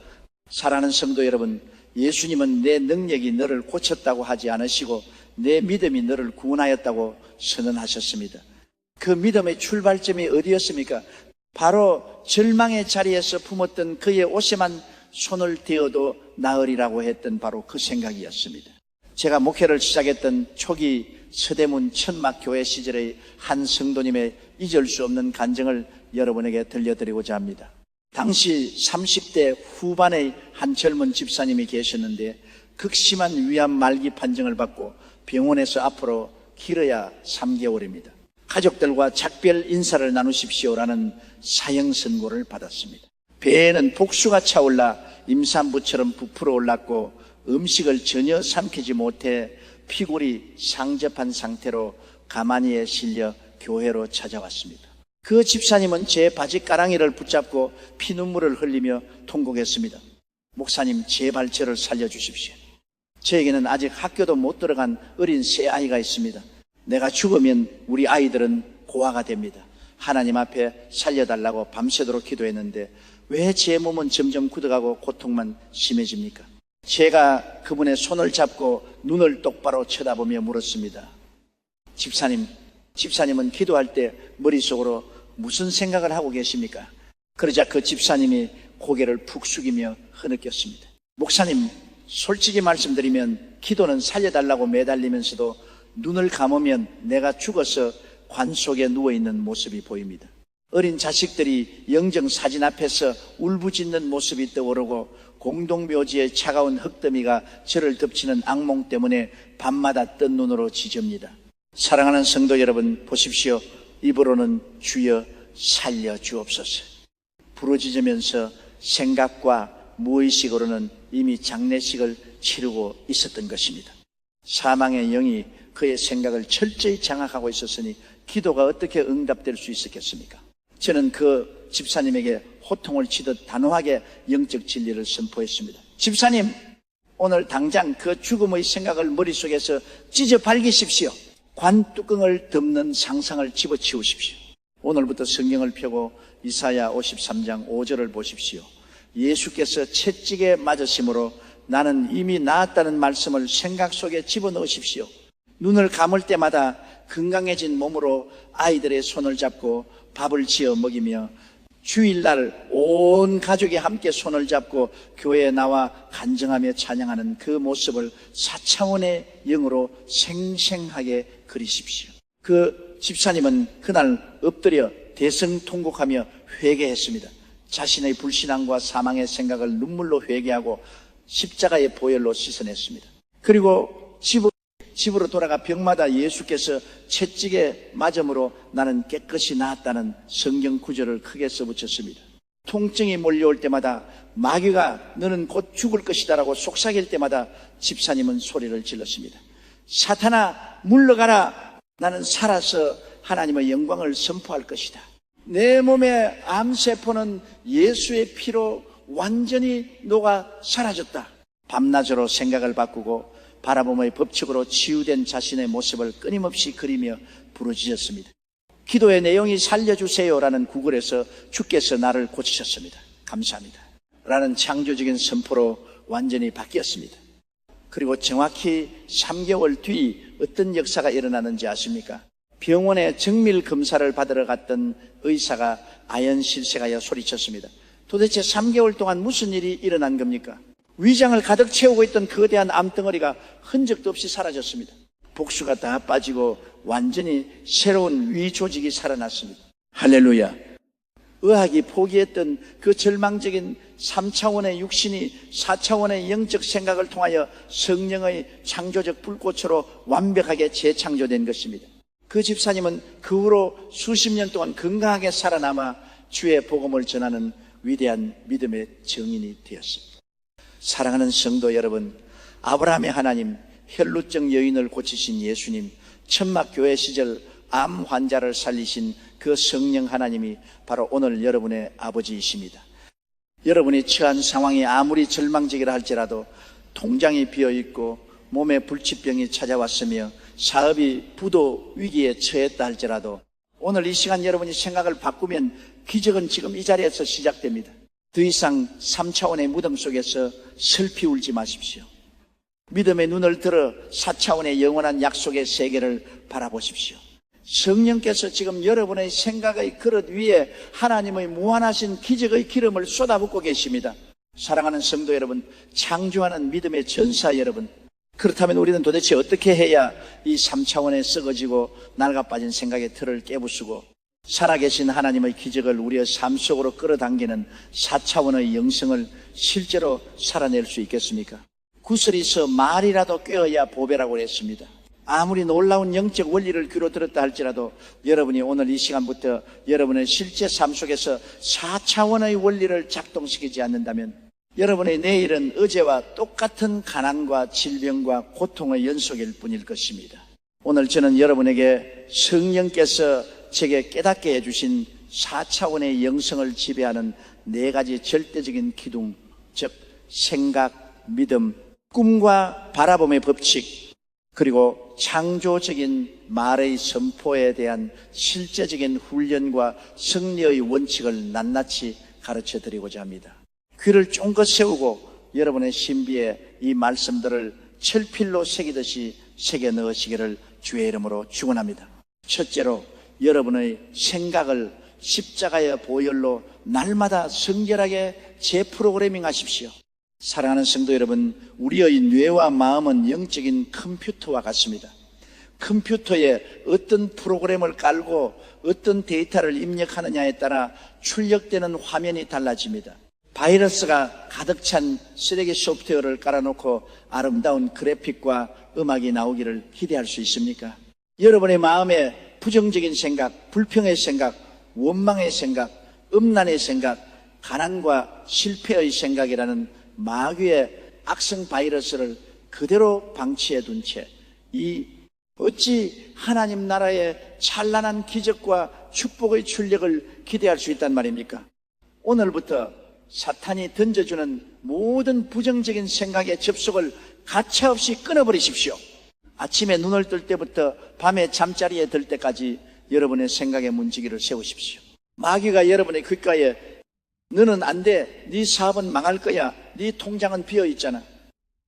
사랑하는 성도 여러분, 예수님은 내 능력이 너를 고쳤다고 하지 않으시고 내 믿음이 너를 구원하였다고 선언하셨습니다. 그 믿음의 출발점이 어디였습니까? 바로 절망의 자리에서 품었던 그의 옷에만 손을 대어도 나으리라고 했던 바로 그 생각이었습니다. 제가 목회를 시작했던 초기 서대문 천막교회 시절의 한 성도님의 잊을 수 없는 간증을 여러분에게 들려드리고자 합니다. 당시 30대 후반의 한 젊은 집사님이 계셨는데 극심한 위암 말기 판정을 받고 병원에서 앞으로 길어야 3개월입니다. 가족들과 작별 인사를 나누십시오라는 사형 선고를 받았습니다. 배에는 복수가 차올라 임산부처럼 부풀어 올랐고 음식을 전혀 삼키지 못해 피골이 상접한 상태로 가마니에 실려 교회로 찾아왔습니다. 그 집사님은 제 바지가랑이를 붙잡고 피눈물을 흘리며 통곡했습니다. 목사님, 제발 저를 살려주십시오. 저에게는 아직 학교도 못 들어간 어린 새 아이가 있습니다. 내가 죽으면 우리 아이들은 고아가 됩니다. 하나님 앞에 살려달라고 밤새도록 기도했는데 왜 제 몸은 점점 굳어가고 고통만 심해집니까? 제가 그분의 손을 잡고 눈을 똑바로 쳐다보며 물었습니다. 집사님은 기도할 때 머릿속으로 무슨 생각을 하고 계십니까? 그러자 그 집사님이 고개를 푹 숙이며 흐느꼈습니다. 목사님, 솔직히 말씀드리면 기도는 살려달라고 매달리면서도 눈을 감으면 내가 죽어서 관 속에 누워있는 모습이 보입니다. 어린 자식들이 영정사진 앞에서 울부짖는 모습이 떠오르고 공동묘지의 차가운 흙더미가 저를 덮치는 악몽 때문에 밤마다 뜬 눈으로 지집니다. 사랑하는 성도 여러분, 보십시오. 입으로는 주여 살려주옵소서 부르짖으면서 생각과 무의식으로는 이미 장례식을 치르고 있었던 것입니다. 사망의 영이 그의 생각을 철저히 장악하고 있었으니 기도가 어떻게 응답될 수 있었겠습니까? 저는 그 집사님에게 호통을 치듯 단호하게 영적 진리를 선포했습니다. 집사님, 오늘 당장 그 죽음의 생각을 머릿속에서 찢어 발기십시오. 관뚜껑을 덮는 상상을 집어치우십시오. 오늘부터 성경을 펴고 이사야 53장 5절을 보십시오. 예수께서 채찍에 맞으심으로 나는 이미 나았다는 말씀을 생각 속에 집어넣으십시오. 눈을 감을 때마다 건강해진 몸으로 아이들의 손을 잡고 밥을 지어 먹이며 주일날 온 가족이 함께 손을 잡고 교회에 나와 간증하며 찬양하는 그 모습을 4차원의 영으로 생생하게 그리십시오. 그 집사님은 그날 엎드려 대성통곡하며 회개했습니다. 자신의 불신앙과 사망의 생각을 눈물로 회개하고 십자가의 보혈로 씻어냈습니다. 그리고 집으로 돌아가 병마다 예수께서 채찍에 맞음으로 나는 깨끗이 나았다는 성경 구절을 크게 써붙였습니다. 통증이 몰려올 때마다 마귀가 너는 곧 죽을 것이다라고 속삭일 때마다 집사님은 소리를 질렀습니다. 사탄아 물러가라. 나는 살아서 하나님의 영광을 선포할 것이다. 내 몸의 암세포는 예수의 피로 완전히 녹아 사라졌다. 밤낮으로 생각을 바꾸고 바라봄의 법칙으로 치유된 자신의 모습을 끊임없이 그리며 부르짖었습니다. 기도의 내용이 살려주세요라는 구글에서 주께서 나를 고치셨습니다. 감사합니다. 라는 창조적인 선포로 완전히 바뀌었습니다. 그리고 정확히 3개월 뒤 어떤 역사가 일어나는지 아십니까? 병원에 정밀 검사를 받으러 갔던 의사가 아연실색하여 소리쳤습니다. 도대체 3개월 동안 무슨 일이 일어난 겁니까? 위장을 가득 채우고 있던 거대한 암덩어리가 흔적도 없이 사라졌습니다. 복수가 다 빠지고 완전히 새로운 위 조직이 살아났습니다. 할렐루야. 의학이 포기했던 그 절망적인 3차원의 육신이 4차원의 영적 생각을 통하여 성령의 창조적 불꽃으로 완벽하게 재창조된 것입니다. 그 집사님은 그 후로 수십 년 동안 건강하게 살아남아 주의 복음을 전하는 위대한 믿음의 증인이 되었습니다. 사랑하는 성도 여러분, 아브라함의 하나님, 혈루증 여인을 고치신 예수님, 천막교회 시절 암 환자를 살리신 그 성령 하나님이 바로 오늘 여러분의 아버지이십니다. 여러분이 처한 상황이 아무리 절망적이라 할지라도 통장이 비어있고 몸에 불치병이 찾아왔으며 사업이 부도 위기에 처했다 할지라도 오늘 이 시간 여러분이 생각을 바꾸면 기적은 지금 이 자리에서 시작됩니다. 더 이상 3차원의 무덤 속에서 슬피 울지 마십시오. 믿음의 눈을 들어 4차원의 영원한 약속의 세계를 바라보십시오. 성령께서 지금 여러분의 생각의 그릇 위에 하나님의 무한하신 기적의 기름을 쏟아붓고 계십니다. 사랑하는 성도 여러분, 창조하는 믿음의 전사 여러분, 그렇다면 우리는 도대체 어떻게 해야 이 3차원에 썩어지고 낡아빠진 생각의 틀을 깨부수고 살아계신 하나님의 기적을 우리의 삶 속으로 끌어당기는 4차원의 영성을 실제로 살아낼 수 있겠습니까? 구슬이서 말이라도 꿰어야 보배라고 했습니다. 아무리 놀라운 영적 원리를 귀로 들었다 할지라도 여러분이 오늘 이 시간부터 여러분의 실제 삶 속에서 4차원의 원리를 작동시키지 않는다면 여러분의 내일은 어제와 똑같은 가난과 질병과 고통의 연속일 뿐일 것입니다. 오늘 저는 여러분에게 성령께서 제게 깨닫게 해주신 4차원의 영성을 지배하는 4가지 절대적인 기둥, 즉 생각, 믿음, 꿈과 바라봄의 법칙, 그리고 창조적인 말의 선포에 대한 실제적인 훈련과 승리의 원칙을 낱낱이 가르쳐 드리고자 합니다. 귀를 쫑긋 세우고 여러분의 신비에 이 말씀들을 철필로 새기듯이 새겨 넣으시기를 주의 이름으로 축원합니다. 첫째로 여러분의 생각을 십자가의 보혈로 날마다 성결하게 재프로그래밍 하십시오. 사랑하는 성도 여러분, 우리의 뇌와 마음은 영적인 컴퓨터와 같습니다. 컴퓨터에 어떤 프로그램을 깔고 어떤 데이터를 입력하느냐에 따라 출력되는 화면이 달라집니다. 바이러스가 가득 찬 쓰레기 소프트웨어를 깔아놓고 아름다운 그래픽과 음악이 나오기를 기대할 수 있습니까? 여러분의 마음에 부정적인 생각, 불평의 생각, 원망의 생각, 음란의 생각, 가난과 실패의 생각이라는 마귀의 악성 바이러스를 그대로 방치해 둔 채 어찌 하나님 나라의 찬란한 기적과 축복의 출력을 기대할 수 있단 말입니까? 오늘부터 사탄이 던져주는 모든 부정적인 생각의 접속을 가차없이 끊어버리십시오. 아침에 눈을 뜰 때부터 밤에 잠자리에 들 때까지 여러분의 생각의 문지기를 세우십시오. 마귀가 여러분의 귓가에 너는 안 돼, 네 사업은 망할 거야, 네 통장은 비어있잖아,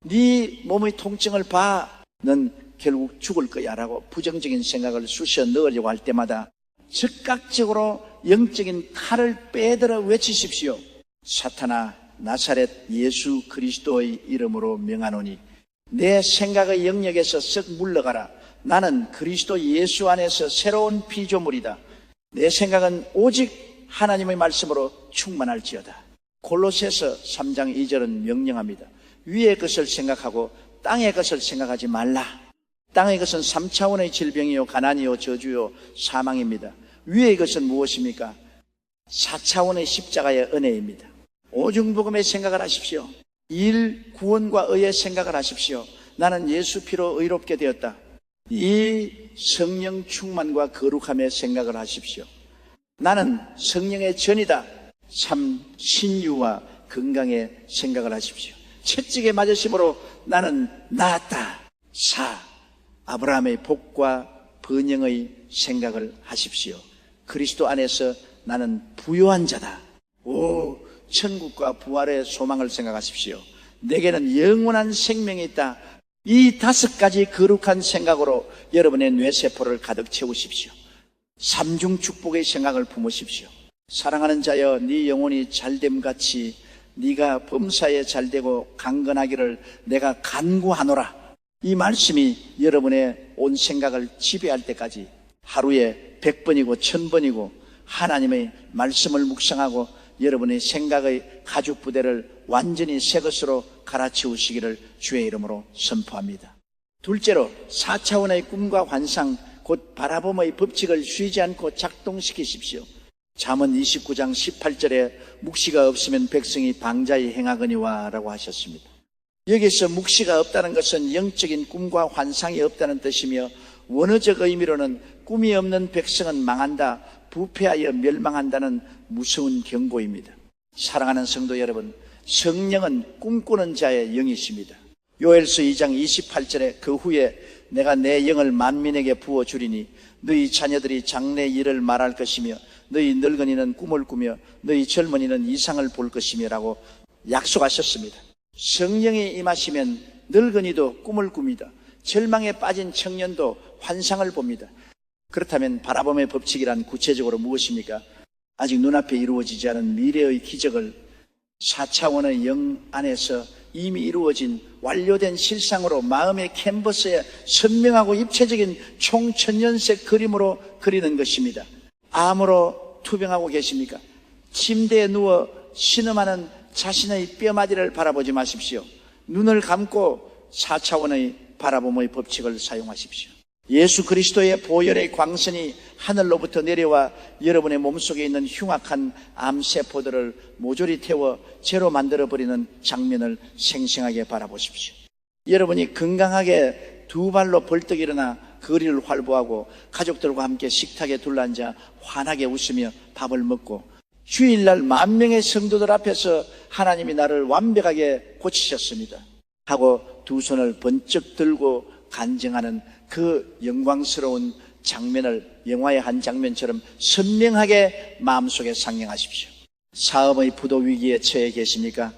네 몸의 통증을 봐, 넌 결국 죽을 거야 라고 부정적인 생각을 쑤셔 넣으려고 할 때마다 즉각적으로 영적인 칼을 빼들어 외치십시오. 사탄아, 나사렛 예수 그리스도의 이름으로 명하노니 내 생각의 영역에서 썩 물러가라. 나는 그리스도 예수 안에서 새로운 피조물이다. 내 생각은 오직 하나님의 말씀으로 충만할지어다. 골로새서 3장 2절은 명령합니다. 위의 것을 생각하고 땅의 것을 생각하지 말라. 땅의 것은 3차원의 질병이요 가난이요 저주요 사망입니다. 위의 것은 무엇입니까? 4차원의 십자가의 은혜입니다. 오중복음의 생각을 하십시오. 일, 구원과 의의 생각을 하십시오. 나는 예수 피로 의롭게 되었다. 이 성령 충만과 거룩함의 생각을 하십시오. 나는 성령의 전이다. 참 신유와 건강의 생각을 하십시오. 채찍에 맞으심으로 나는 나았다. 아브라함의 복과 번영의 생각을 하십시오. 그리스도 안에서 나는 부요한 자다. 천국과 부활의 소망을 생각하십시오. 내게는 영원한 생명이 있다. 이 5가지 거룩한 생각으로 여러분의 뇌세포를 가득 채우십시오. 삼중 축복의 생각을 품으십시오. 사랑하는 자여, 네 영혼이 잘됨같이 네가 범사에 잘되고 강건하기를 내가 간구하노라. 이 말씀이 여러분의 온 생각을 지배할 때까지 하루에 100번이고 1000번이고 하나님의 말씀을 묵상하고 여러분의 생각의 가죽 부대를 완전히 새 것으로 갈아치우시기를 주의 이름으로 선포합니다. 둘째로 4차원의 꿈과 환상, 곧 바라봄의 법칙을 쉬지 않고 작동시키십시오. 잠언 29장 18절에 묵시가 없으면 백성이 방자히 행하거니와 라고 하셨습니다. 여기서 묵시가 없다는 것은 영적인 꿈과 환상이 없다는 뜻이며 원어적 의미로는 꿈이 없는 백성은 망한다, 부패하여 멸망한다는 무서운 경고입니다. 사랑하는 성도 여러분, 성령은 꿈꾸는 자의 영이십니다. 요엘서 2장 28절에 그 후에 내가 내 영을 만민에게 부어주리니 너희 자녀들이 장래 일을 말할 것이며 너희 늙은이는 꿈을 꾸며 너희 젊은이는 이상을 볼 것이며 라고 약속하셨습니다. 성령이 임하시면 늙은이도 꿈을 꿉니다. 절망에 빠진 청년도 환상을 봅니다. 그렇다면 바라봄의 법칙이란 구체적으로 무엇입니까? 아직 눈앞에 이루어지지 않은 미래의 기적을 4차원의 영 안에서 이미 이루어진 완료된 실상으로 마음의 캔버스에 선명하고 입체적인 총천연색 그림으로 그리는 것입니다. 암으로 투병하고 계십니까? 침대에 누워 신음하는 자신의 뼈마디를 바라보지 마십시오. 눈을 감고 4차원의 바라봄의 법칙을 사용하십시오. 예수 그리스도의 보혈의 광선이 하늘로부터 내려와 여러분의 몸속에 있는 흉악한 암세포들을 모조리 태워 죄로 만들어버리는 장면을 생생하게 바라보십시오. 여러분이 건강하게 두 발로 벌떡 일어나 거리를 활보하고 가족들과 함께 식탁에 둘러앉아 환하게 웃으며 밥을 먹고 주일날 10,000명의 성도들 앞에서 하나님이 나를 완벽하게 고치셨습니다 하고 두 손을 번쩍 들고 간증하는 그 영광스러운 장면을 영화의 한 장면처럼 선명하게 마음속에 상영하십시오. 사업의 부도 위기에 처해 계십니까?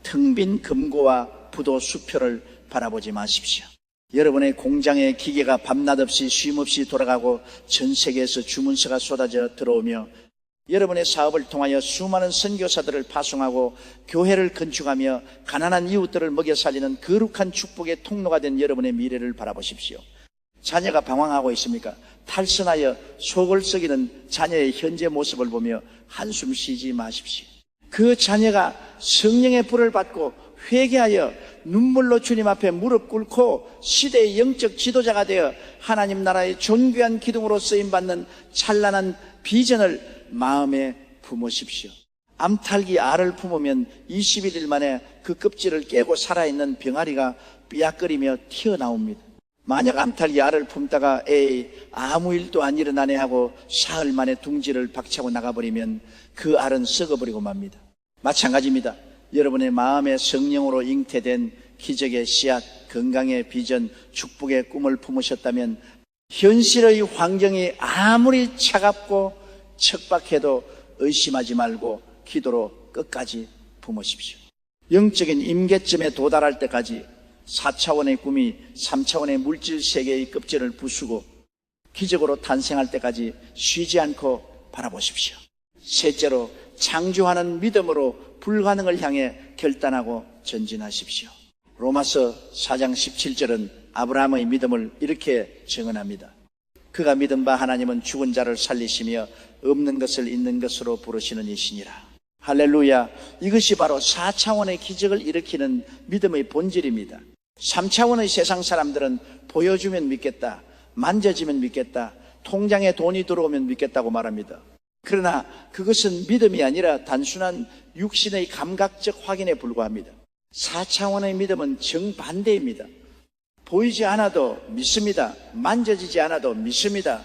텅 빈 금고와 부도 수표를 바라보지 마십시오. 여러분의 공장의 기계가 밤낮 없이 쉼없이 돌아가고 전 세계에서 주문서가 쏟아져 들어오며 여러분의 사업을 통하여 수많은 선교사들을 파송하고 교회를 건축하며 가난한 이웃들을 먹여 살리는 거룩한 축복의 통로가 된 여러분의 미래를 바라보십시오. 자녀가 방황하고 있습니까? 탈선하여 속을 썩이는 자녀의 현재 모습을 보며 한숨 쉬지 마십시오. 그 자녀가 성령의 불을 받고 회개하여 눈물로 주님 앞에 무릎 꿇고 시대의 영적 지도자가 되어 하나님 나라의 존귀한 기둥으로 쓰임받는 찬란한 비전을 마음에 품으십시오. 암탉이 알을 품으면 21일 만에 그 껍질을 깨고 살아있는 병아리가 삐약거리며 튀어나옵니다. 만약 암탉이 알을 품다가 에이 아무 일도 안 일어나네 하고 사흘 만에 둥지를 박차고 나가버리면 그 알은 썩어버리고 맙니다. 마찬가지입니다. 여러분의 마음에 성령으로 잉태된 기적의 씨앗, 건강의 비전, 축복의 꿈을 품으셨다면 현실의 환경이 아무리 차갑고 척박해도 의심하지 말고 기도로 끝까지 품으십시오. 영적인 임계점에 도달할 때까지 4차원의 꿈이 3차원의 물질 세계의 껍질을 부수고 기적으로 탄생할 때까지 쉬지 않고 바라보십시오. 셋째로 창조하는 믿음으로 불가능을 향해 결단하고 전진하십시오. 로마서 4장 17절은 아브라함의 믿음을 이렇게 증언합니다. 그가 믿은 바 하나님은 죽은 자를 살리시며 없는 것을 있는 것으로 부르시는 이시니라. 할렐루야. 이것이 바로 4차원의 기적을 일으키는 믿음의 본질입니다. 3차원의 세상 사람들은 보여주면 믿겠다, 만져지면 믿겠다, 통장에 돈이 들어오면 믿겠다고 말합니다. 그러나 그것은 믿음이 아니라 단순한 육신의 감각적 확인에 불과합니다. 4차원의 믿음은 정반대입니다. 보이지 않아도 믿습니다. 만져지지 않아도 믿습니다.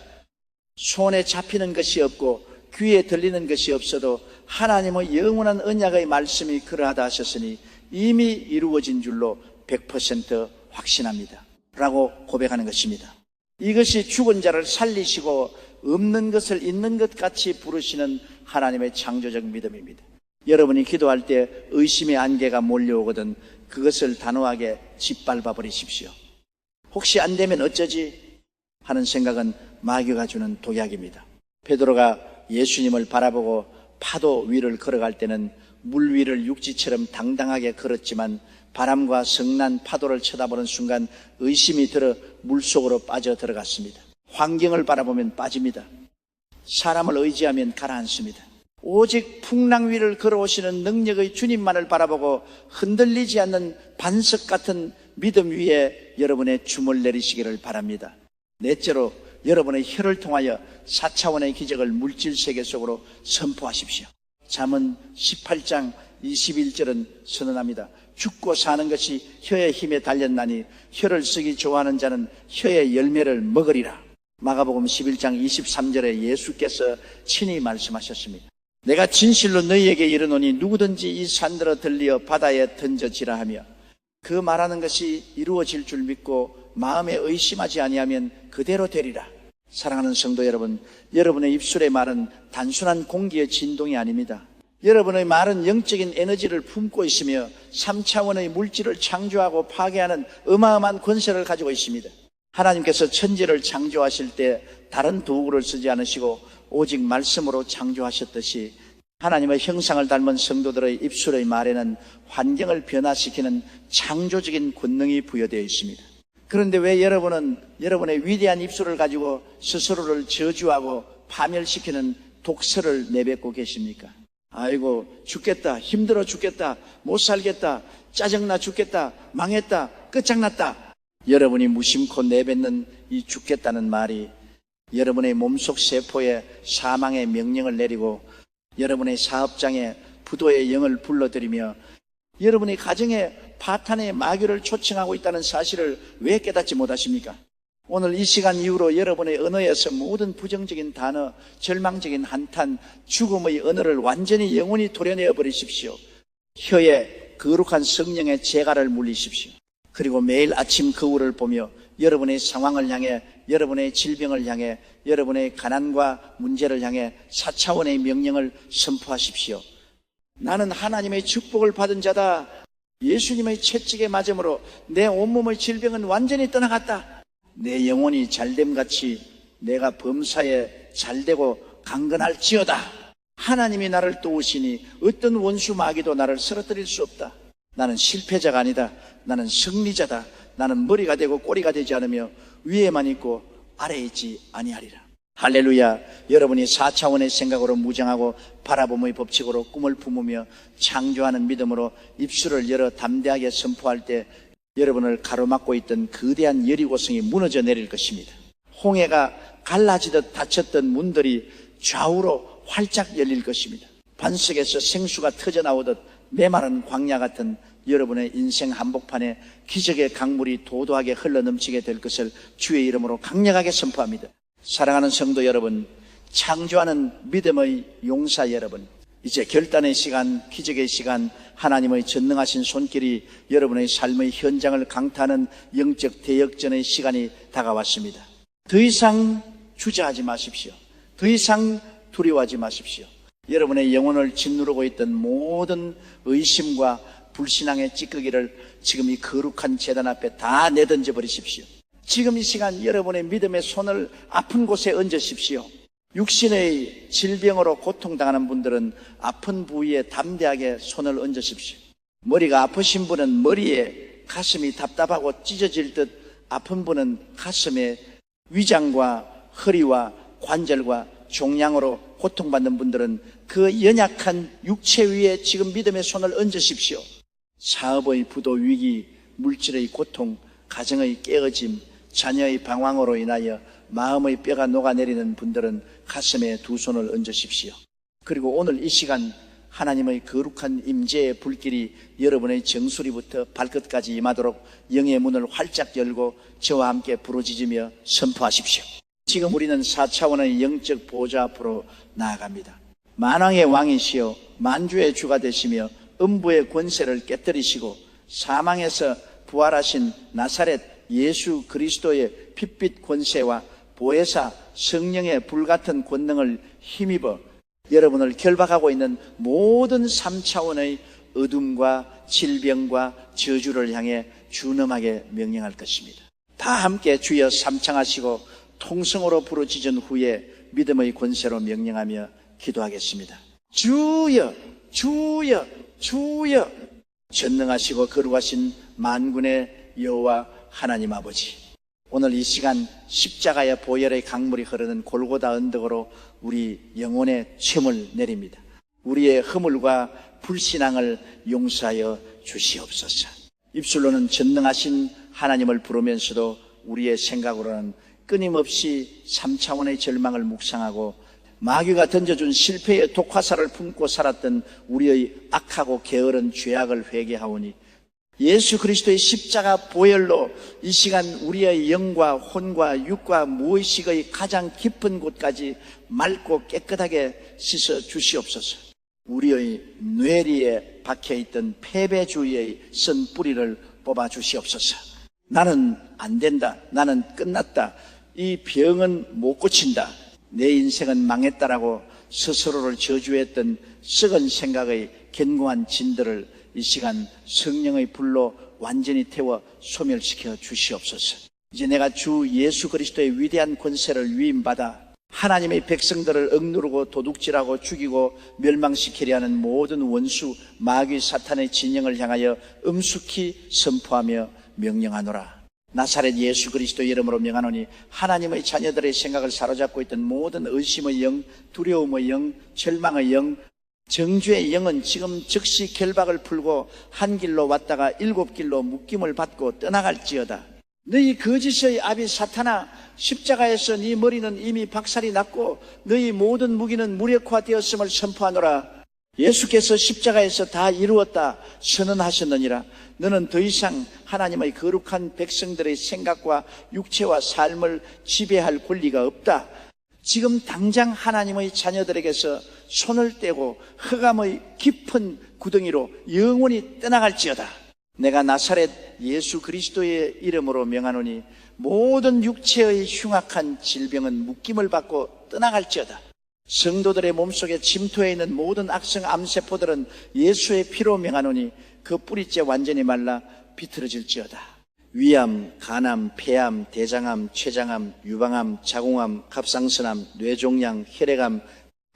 손에 잡히는 것이 없고 귀에 들리는 것이 없어도 하나님의 영원한 언약의 말씀이 그러하다 하셨으니 이미 이루어진 줄로 100% 확신합니다 라고 고백하는 것입니다. 이것이 죽은 자를 살리시고 없는 것을 있는 것 같이 부르시는 하나님의 창조적 믿음입니다. 여러분이 기도할 때 의심의 안개가 몰려오거든 그것을 단호하게 짓밟아 버리십시오. 혹시 안 되면 어쩌지 하는 생각은 마귀가 주는 독약입니다. 베드로가 예수님을 바라보고 파도 위를 걸어갈 때는 물 위를 육지처럼 당당하게 걸었지만 바람과 성난 파도를 쳐다보는 순간 의심이 들어 물속으로 빠져 들어갔습니다. 환경을 바라보면 빠집니다. 사람을 의지하면 가라앉습니다. 오직 풍랑 위를 걸어오시는 능력의 주님만을 바라보고 흔들리지 않는 반석 같은 믿음 위에 여러분의 줌을 내리시기를 바랍니다. 넷째로 여러분의 혀를 통하여 4차원의 기적을 물질 세계 속으로 선포하십시오. 잠언 18장 21절은 선언합니다. 죽고 사는 것이 혀의 힘에 달렸나니 혀를 쓰기 좋아하는 자는 혀의 열매를 먹으리라. 마가복음 11장 23절에 예수께서 친히 말씀하셨습니다. 내가 진실로 너희에게 이르노니 누구든지 이 산들어 들리어 바다에 던져지라 하며 그 말하는 것이 이루어질 줄 믿고 마음에 의심하지 아니하면 그대로 되리라. 사랑하는 성도 여러분, 여러분의 입술의 말은 단순한 공기의 진동이 아닙니다. 여러분의 말은 영적인 에너지를 품고 있으며 3차원의 물질을 창조하고 파괴하는 어마어마한 권세를 가지고 있습니다. 하나님께서 천지를 창조하실 때 다른 도구를 쓰지 않으시고 오직 말씀으로 창조하셨듯이 하나님의 형상을 닮은 성도들의 입술의 말에는 환경을 변화시키는 창조적인 권능이 부여되어 있습니다. 그런데 왜 여러분은 여러분의 위대한 입술을 가지고 스스로를 저주하고 파멸시키는 독설을 내뱉고 계십니까? 아이고 죽겠다, 힘들어 죽겠다, 못 살겠다, 짜증나 죽겠다, 망했다, 끝장났다. 여러분이 무심코 내뱉는 이 죽겠다는 말이 여러분의 몸속 세포에 사망의 명령을 내리고 여러분의 사업장에 부도의 영을 불러들이며 여러분의 가정에 파탄의 마귀를 초청하고 있다는 사실을 왜 깨닫지 못하십니까? 오늘 이 시간 이후로 여러분의 언어에서 모든 부정적인 단어, 절망적인 한탄, 죽음의 언어를 완전히 영원히 도려내어 버리십시오. 혀에 거룩한 성령의 재갈을 물리십시오. 그리고 매일 아침 거울을 보며 여러분의 상황을 향해, 여러분의 질병을 향해, 여러분의 가난과 문제를 향해 4차원의 명령을 선포하십시오. 나는 하나님의 축복을 받은 자다. 예수님의 채찍에 맞음으로 내 온몸의 질병은 완전히 떠나갔다. 내 영혼이 잘됨같이 내가 범사에 잘되고 강건할지어다. 하나님이 나를 도우시니 어떤 원수 마귀도 나를 쓰러뜨릴 수 없다. 나는 실패자가 아니다. 나는 승리자다. 나는 머리가 되고 꼬리가 되지 않으며 위에만 있고 아래에 있지 아니하리라. 할렐루야. 여러분이 4차원의 생각으로 무장하고 바라봄의 법칙으로 꿈을 품으며 창조하는 믿음으로 입술을 열어 담대하게 선포할 때 여러분을 가로막고 있던 거대한 여리고성이 무너져 내릴 것입니다. 홍해가 갈라지듯 닫혔던 문들이 좌우로 활짝 열릴 것입니다. 반석에서 생수가 터져나오듯 메마른 광야 같은 여러분의 인생 한복판에 기적의 강물이 도도하게 흘러넘치게 될 것을 주의 이름으로 강력하게 선포합니다. 사랑하는 성도 여러분, 창조하는 믿음의 용사 여러분, 이제 결단의 시간, 기적의 시간, 하나님의 전능하신 손길이 여러분의 삶의 현장을 강타하는 영적 대역전의 시간이 다가왔습니다. 더 이상 주저하지 마십시오. 더 이상 두려워하지 마십시오. 여러분의 영혼을 짓누르고 있던 모든 의심과 불신앙의 찌꺼기를 지금 이 거룩한 제단 앞에 다 내던져 버리십시오. 지금 이 시간 여러분의 믿음의 손을 아픈 곳에 얹으십시오. 육신의 질병으로 고통당하는 분들은 아픈 부위에 담대하게 손을 얹으십시오. 머리가 아프신 분은 머리에, 가슴이 답답하고 찢어질 듯 아픈 분은 가슴에, 위장과 허리와 관절과 종양으로 고통받는 분들은 그 연약한 육체 위에 지금 믿음의 손을 얹으십시오. 사업의 부도 위기, 물질의 고통, 가정의 깨어짐, 자녀의 방황으로 인하여 마음의 뼈가 녹아내리는 분들은 가슴에 두 손을 얹으십시오. 그리고 오늘 이 시간 하나님의 거룩한 임재의 불길이 여러분의 정수리부터 발끝까지 임하도록 영의 문을 활짝 열고 저와 함께 부르짖으며 선포하십시오. 지금 우리는 4차원의 영적 보좌 앞으로 나아갑니다. 만왕의 왕이시여 만주의 주가 되시며 음부의 권세를 깨뜨리시고 사망에서 부활하신 나사렛 예수 그리스도의 핏빛 권세와 보혜사 성령의 불같은 권능을 힘입어 여러분을 결박하고 있는 모든 3차원의 어둠과 질병과 저주를 향해 준엄하게 명령할 것입니다. 다 함께 주여 삼창하시고 통성으로 부르짖은 후에 믿음의 권세로 명령하며 기도하겠습니다. 주여, 주여, 주여. 전능하시고 거룩하신 만군의 여호와 하나님 아버지, 오늘 이 시간 십자가의 보혈의 강물이 흐르는 골고다 언덕으로 우리 영혼의 쳔을 내립니다. 우리의 허물과 불신앙을 용서하여 주시옵소서. 입술로는 전능하신 하나님을 부르면서도 우리의 생각으로는 끊임없이 3차원의 절망을 묵상하고 마귀가 던져준 실패의 독화살을 품고 살았던 우리의 악하고 게으른 죄악을 회개하오니 예수 그리스도의 십자가 보혈로 이 시간 우리의 영과 혼과 육과 무의식의 가장 깊은 곳까지 맑고 깨끗하게 씻어 주시옵소서. 우리의 뇌리에 박혀있던 패배주의의 쓴 뿌리를 뽑아 주시옵소서. 나는 안 된다. 나는 끝났다. 이 병은 못 고친다. 내 인생은 망했다라고 스스로를 저주했던 썩은 생각의 견고한 진들을 이 시간 성령의 불로 완전히 태워 소멸시켜 주시옵소서. 이제 내가 주 예수 그리스도의 위대한 권세를 위임받아 하나님의 백성들을 억누르고 도둑질하고 죽이고 멸망시키려 하는 모든 원수 마귀 사탄의 진영을 향하여 엄숙히 선포하며 명령하노라. 나사렛 예수 그리스도의 이름으로 명하노니 하나님의 자녀들의 생각을 사로잡고 있던 모든 의심의 영, 두려움의 영, 절망의 영, 정죄의 영은 지금 즉시 결박을 풀고 한 길로 왔다가 7길로 묶임을 받고 떠나갈지어다. 너희 거짓의 아비 사탄아, 십자가에서 네 머리는 이미 박살이 났고 너희 모든 무기는 무력화되었음을 선포하노라. 예수께서 십자가에서 다 이루었다 선언하셨느니라. 너는 더 이상 하나님의 거룩한 백성들의 생각과 육체와 삶을 지배할 권리가 없다. 지금 당장 하나님의 자녀들에게서 손을 떼고 흑암의 깊은 구덩이로 영원히 떠나갈지어다. 내가 나사렛 예수 그리스도의 이름으로 명하노니 모든 육체의 흉악한 질병은 묶임을 받고 떠나갈지어다. 성도들의 몸속에 침투해 있는 모든 악성 암세포들은 예수의 피로 명하노니 그 뿌리째 완전히 말라 비틀어질지어다. 위암, 간암, 폐암, 대장암, 췌장암, 유방암, 자궁암, 갑상선암, 뇌종양, 혈액암,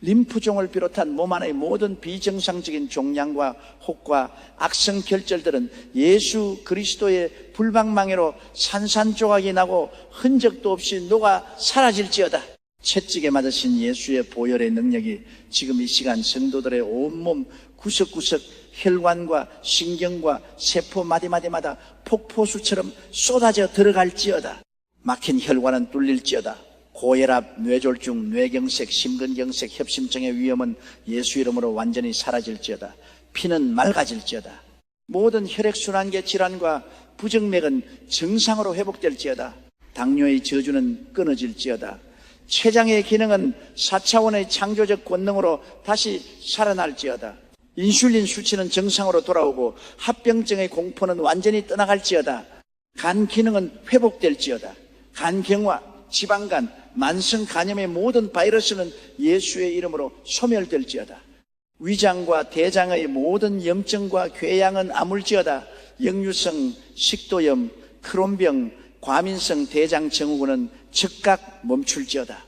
림프종을 비롯한 몸 안의 모든 비정상적인 종양과 혹과 악성 결절들은 예수 그리스도의 불방망이로 산산조각이 나고 흔적도 없이 녹아 사라질지어다. 채찍에 맞으신 예수의 보혈의 능력이 지금 이 시간 성도들의 온몸 구석구석 혈관과 신경과 세포 마디마디마다 폭포수처럼 쏟아져 들어갈지어다. 막힌 혈관은 뚫릴지어다. 고혈압, 뇌졸중, 뇌경색, 심근경색, 협심증의 위험은 예수 이름으로 완전히 사라질지어다. 피는 맑아질지어다. 모든 혈액순환계 질환과 부정맥은 정상으로 회복될지어다. 당뇨의 저주는 끊어질지어다. 췌장의 기능은 4차원의 창조적 권능으로 다시 살아날지어다. 인슐린 수치는 정상으로 돌아오고 합병증의 공포는 완전히 떠나갈지어다. 간 기능은 회복될지어다. 간경화, 지방간, 만성 간염의 모든 바이러스는 예수의 이름으로 소멸될지어다. 위장과 대장의 모든 염증과 궤양은 아물지어다. 역류성 식도염, 크론병, 과민성 대장증후군은 즉각 멈출지어다.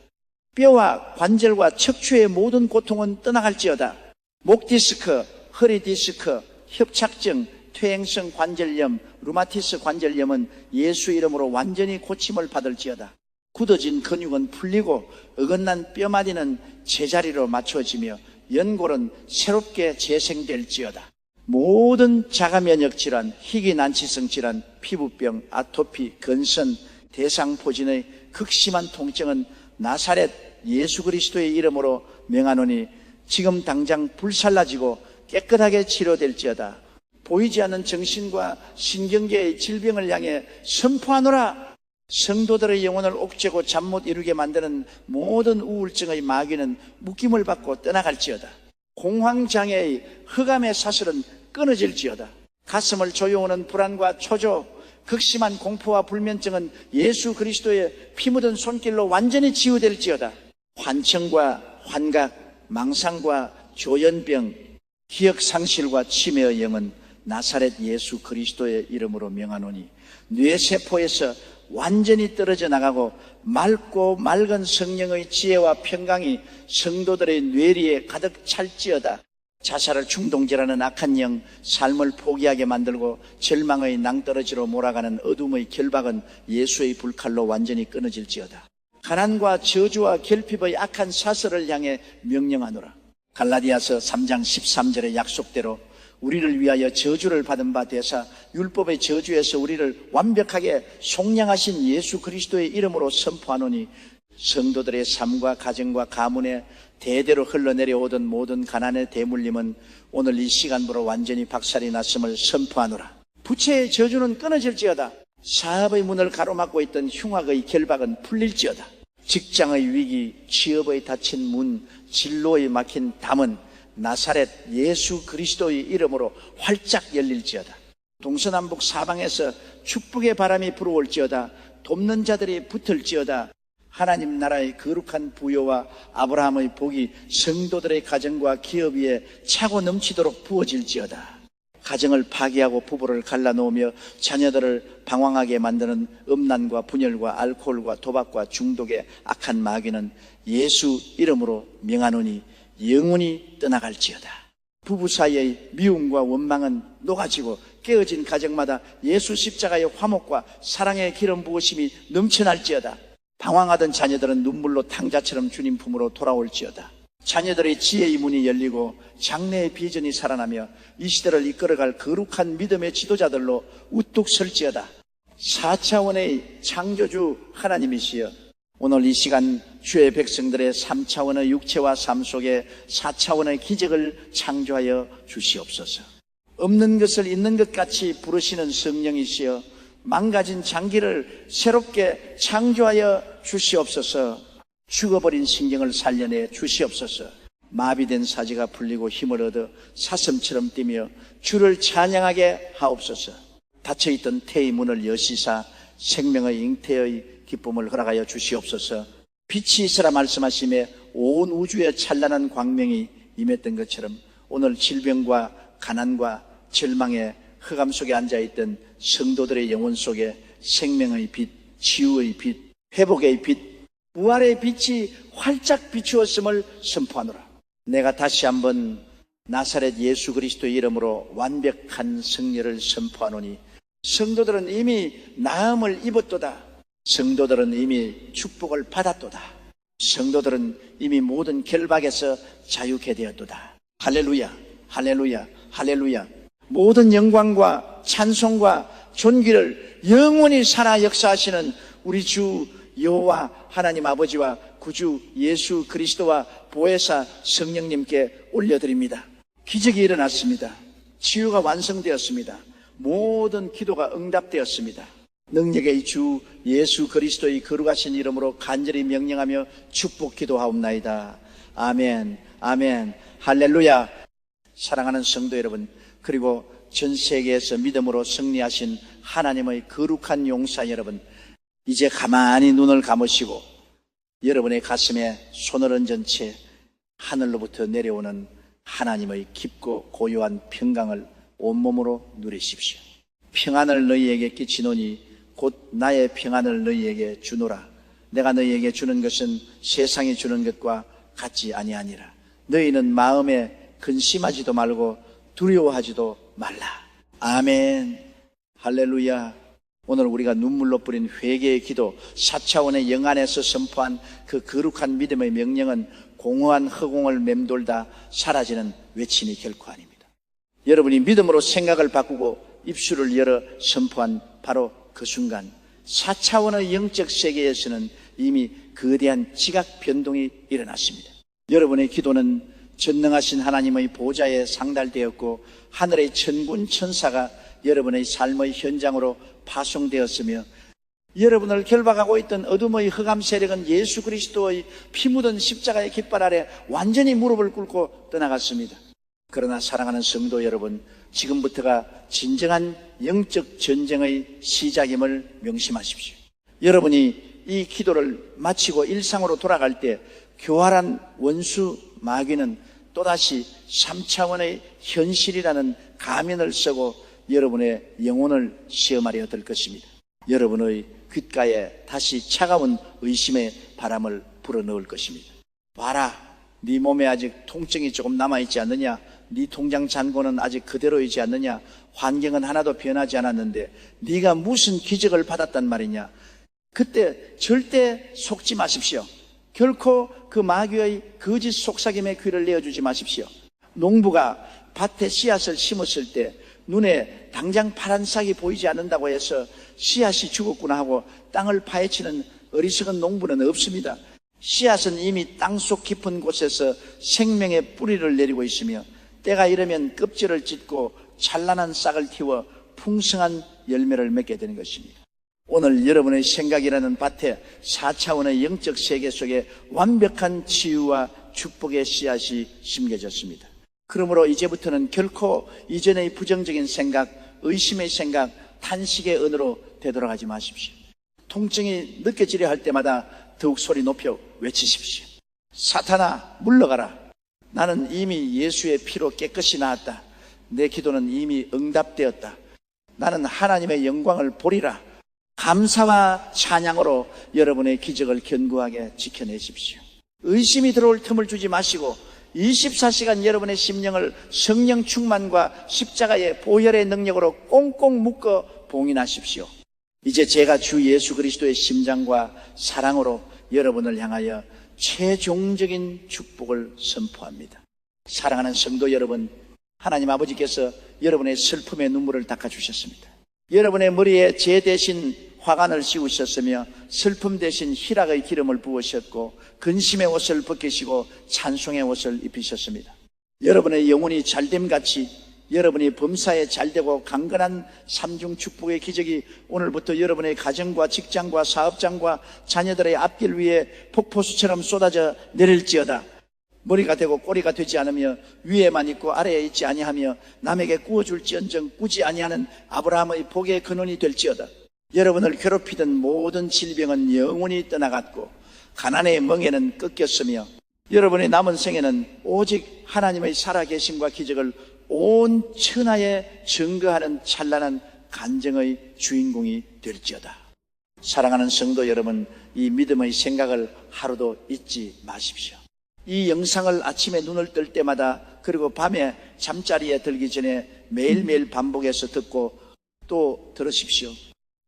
뼈와 관절과 척추의 모든 고통은 떠나갈지어다. 목 디스크, 허리 디스크, 협착증, 퇴행성 관절염, 루마티스 관절염은 예수 이름으로 완전히 고침을 받을지어다. 굳어진 근육은 풀리고 어긋난 뼈마디는 제자리로 맞춰지며 연골은 새롭게 재생될지어다. 모든 자가면역 질환, 희귀난치성 질환, 피부병, 아토피, 건선, 대상포진의 극심한 통증은 나사렛 예수 그리스도의 이름으로 명하노니 지금 당장 불살라지고 깨끗하게 치료될지어다. 보이지 않는 정신과 신경계의 질병을 향해 선포하노라. 성도들의 영혼을 옥죄고 잠 못 이루게 만드는 모든 우울증의 마귀는 묶임을 받고 떠나갈지어다. 공황장애의 흑암의 사슬은 끊어질지어다. 가슴을 조여오는 불안과 초조, 극심한 공포와 불면증은 예수 그리스도의 피 묻은 손길로 완전히 치유될지어다. 환청과 환각, 망상과 조현병, 기억상실과 치매의 영은 나사렛 예수 그리스도의 이름으로 명하노니 뇌세포에서 완전히 떨어져 나가고 맑고 맑은 성령의 지혜와 평강이 성도들의 뇌리에 가득 찰지어다. 자살을 충동질하는 악한 영, 삶을 포기하게 만들고 절망의 낭떠러지로 몰아가는 어둠의 결박은 예수의 불칼로 완전히 끊어질지어다. 가난과 저주와 결핍의 악한 사슬을 향해 명령하노라. 갈라디아서 3장 13절의 약속대로 우리를 위하여 저주를 받은 바 되사 율법의 저주에서 우리를 완벽하게 속량하신 예수 그리스도의 이름으로 선포하노니 성도들의 삶과 가정과 가문에 대대로 흘러내려오던 모든 가난의 대물림은 오늘 이 시간부로 완전히 박살이 났음을 선포하노라. 부채의 저주는 끊어질지어다. 사업의 문을 가로막고 있던 흉악의 결박은 풀릴지어다. 직장의 위기, 취업의 닫힌 문, 진로에 막힌 담은 나사렛 예수 그리스도의 이름으로 활짝 열릴지어다. 동서남북 사방에서 축복의 바람이 불어올지어다. 돕는 자들이 붙을지어다. 하나님 나라의 거룩한 부요와 아브라함의 복이 성도들의 가정과 기업 위에 차고 넘치도록 부어질지어다. 가정을 파괴하고 부부를 갈라놓으며 자녀들을 방황하게 만드는 음란과 분열과 알코올과 도박과 중독의 악한 마귀는 예수 이름으로 명하노니 영원히 떠나갈지어다. 부부 사이의 미움과 원망은 녹아지고 깨어진 가정마다 예수 십자가의 화목과 사랑의 기름 부으심이 넘쳐날지어다. 방황하던 자녀들은 눈물로 탕자처럼 주님 품으로 돌아올지어다. 자녀들의 지혜의 문이 열리고 장래의 비전이 살아나며 이 시대를 이끌어갈 거룩한 믿음의 지도자들로 우뚝 설지어다. 4차원의 창조주 하나님이시여, 오늘 이 시간 주의 백성들의 3차원의 육체와 삶 속에 4차원의 기적을 창조하여 주시옵소서. 없는 것을 있는 것 같이 부르시는 성령이시여, 망가진 장기를 새롭게 창조하여 주시옵소서. 죽어버린 신경을 살려내 주시옵소서. 마비된 사지가 풀리고 힘을 얻어 사슴처럼 뛰며 주를 찬양하게 하옵소서. 닫혀있던 태의 문을 여시사 생명의 잉태의 기쁨을 허락하여 주시옵소서. 빛이 있으라 말씀하심에 온 우주에 찬란한 광명이 임했던 것처럼 오늘 질병과 가난과 절망의 흑암 속에 앉아있던 성도들의 영혼 속에 생명의 빛, 치유의 빛, 회복의 빛, 부활의 빛이 활짝 비추었음을 선포하노라. 내가 다시 한번 나사렛 예수 그리스도의 이름으로 완벽한 승리를 선포하노니 성도들은 이미 나음을 입었도다. 성도들은 이미 축복을 받았도다. 성도들은 이미 모든 결박에서 자유케 되었도다. 할렐루야, 할렐루야, 할렐루야. 모든 영광과 찬송과 존귀를 영원히 살아 역사하시는 우리 주 여호와 하나님 아버지와 구주 예수 그리스도와 보혜사 성령님께 올려드립니다. 기적이 일어났습니다. 치유가 완성되었습니다. 모든 기도가 응답되었습니다. 능력의 주 예수 그리스도의 거룩하신 이름으로 간절히 명령하며 축복 기도하옵나이다. 아멘, 아멘, 할렐루야. 사랑하는 성도 여러분, 그리고 전 세계에서 믿음으로 승리하신 하나님의 거룩한 용사 여러분, 이제 가만히 눈을 감으시고 여러분의 가슴에 손을 얹은 채 하늘로부터 내려오는 하나님의 깊고 고요한 평강을 온몸으로 누리십시오. 평안을 너희에게 끼치노니 곧 나의 평안을 너희에게 주노라. 내가 너희에게 주는 것은 세상이 주는 것과 같지 아니하니라. 너희는 마음에 근심하지도 말고 두려워하지도 말라. 아멘, 할렐루야. 오늘 우리가 눈물로 뿌린 회개의 기도, 4차원의 영안에서 선포한 그 거룩한 믿음의 명령은 공허한 허공을 맴돌다 사라지는 외침이 결코 아닙니다. 여러분이 믿음으로 생각을 바꾸고 입술을 열어 선포한 바로 그 순간 4차원의 영적 세계에서는 이미 거대한 지각 변동이 일어났습니다. 여러분의 기도는 전능하신 하나님의 보좌에 상달되었고 하늘의 천군 천사가 여러분의 삶의 현장으로 파송되었으며 여러분을 결박하고 있던 어둠의 흑암 세력은 예수 그리스도의 피 묻은 십자가의 깃발 아래 완전히 무릎을 꿇고 떠나갔습니다. 그러나 사랑하는 성도 여러분, 지금부터가 진정한 영적 전쟁의 시작임을 명심하십시오. 여러분이 이 기도를 마치고 일상으로 돌아갈 때 교활한 원수 마귀는 또다시 3차원의 현실이라는 가면을 쓰고 여러분의 영혼을 시험하려 들 것입니다. 여러분의 귓가에 다시 차가운 의심의 바람을 불어넣을 것입니다. 봐라, 네 몸에 아직 통증이 조금 남아있지 않느냐? 네 통장 잔고는 아직 그대로이지 않느냐? 환경은 하나도 변하지 않았는데 네가 무슨 기적을 받았단 말이냐? 그때 절대 속지 마십시오. 결코 그 마귀의 거짓 속삭임의 귀를 내어주지 마십시오. 농부가 밭에 씨앗을 심었을 때 눈에 당장 파란 싹이 보이지 않는다고 해서 씨앗이 죽었구나 하고 땅을 파헤치는 어리석은 농부는 없습니다. 씨앗은 이미 땅속 깊은 곳에서 생명의 뿌리를 내리고 있으며 때가 이르면 껍질을 찢고 찬란한 싹을 틔워 풍성한 열매를 맺게 되는 것입니다. 오늘 여러분의 생각이라는 밭에 4차원의 영적 세계 속에 완벽한 치유와 축복의 씨앗이 심겨졌습니다. 그러므로 이제부터는 결코 이전의 부정적인 생각, 의심의 생각, 탄식의 언어로 되돌아가지 마십시오. 통증이 느껴지려 할 때마다 더욱 소리 높여 외치십시오. 사탄아, 물러가라. 나는 이미 예수의 피로 깨끗이 나았다. 내 기도는 이미 응답되었다. 나는 하나님의 영광을 보리라. 감사와 찬양으로 여러분의 기적을 견고하게 지켜내십시오. 의심이 들어올 틈을 주지 마시고 24시간 여러분의 심령을 성령 충만과 십자가의 보혈의 능력으로 꽁꽁 묶어 봉인하십시오. 이제 제가 주 예수 그리스도의 심장과 사랑으로 여러분을 향하여 최종적인 축복을 선포합니다. 사랑하는 성도 여러분, 하나님 아버지께서 여러분의 슬픔의 눈물을 닦아주셨습니다. 여러분의 머리에 제 대신 화관을 씌우셨으며 슬픔 대신 희락의 기름을 부으셨고 근심의 옷을 벗기시고 찬송의 옷을 입히셨습니다. 여러분의 영혼이 잘됨같이 여러분이 범사에 잘되고 강건한 삼중 축복의 기적이 오늘부터 여러분의 가정과 직장과 사업장과 자녀들의 앞길 위에 폭포수처럼 쏟아져 내릴지어다. 머리가 되고 꼬리가 되지 않으며 위에만 있고 아래에 있지 아니하며 남에게 구워줄지언정 꾸지 아니하는 아브라함의 복의 근원이 될지어다. 여러분을 괴롭히던 모든 질병은 영원히 떠나갔고 가난의 멍에는 꺾였으며 여러분의 남은 생에는 오직 하나님의 살아계심과 기적을 온 천하에 증거하는 찬란한 간증의 주인공이 될지어다. 사랑하는 성도 여러분, 이 믿음의 생각을 하루도 잊지 마십시오. 이 영상을 아침에 눈을 뜰 때마다 그리고 밤에 잠자리에 들기 전에 매일매일 반복해서 듣고 또 들으십시오.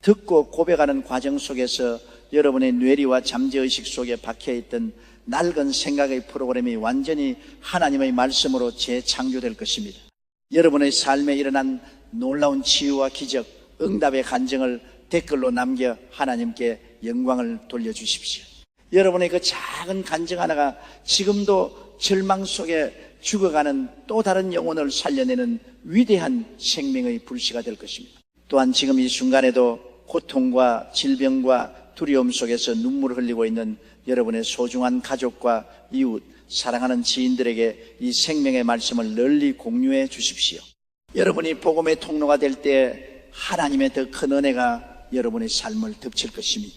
듣고 고백하는 과정 속에서 여러분의 뇌리와 잠재의식 속에 박혀있던 낡은 생각의 프로그램이 완전히 하나님의 말씀으로 재창조될 것입니다. 여러분의 삶에 일어난 놀라운 치유와 기적, 응답의 간증을 댓글로 남겨 하나님께 영광을 돌려주십시오. 여러분의 그 작은 간증 하나가 지금도 절망 속에 죽어가는 또 다른 영혼을 살려내는 위대한 생명의 불씨가 될 것입니다. 또한 지금 이 순간에도 고통과 질병과 두려움 속에서 눈물을 흘리고 있는 여러분의 소중한 가족과 이웃, 사랑하는 지인들에게 이 생명의 말씀을 널리 공유해 주십시오. 여러분이 복음의 통로가 될 때 하나님의 더 큰 은혜가 여러분의 삶을 덮칠 것입니다.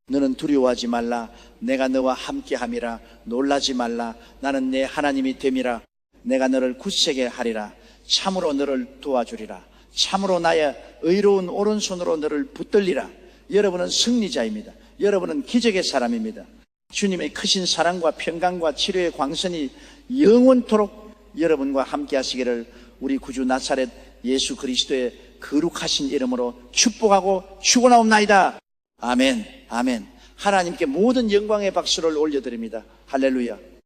너는 두려워하지 말라. 내가 너와 함께함이라. 놀라지 말라. 나는 내 하나님이 됨이라. 내가 너를 굳세게 하리라. 참으로 너를 도와주리라. 참으로 나의 의로운 오른손으로 너를 붙들리라. 여러분은 승리자입니다. 여러분은 기적의 사람입니다. 주님의 크신 사랑과 평강과 치료의 광선이 영원토록 여러분과 함께 하시기를 우리 구주 나사렛 예수 그리스도의 거룩하신 이름으로 축복하고 축원하옵나이다. 아멘, 아멘. 하나님께 모든 영광의 박수를 올려드립니다. 할렐루야.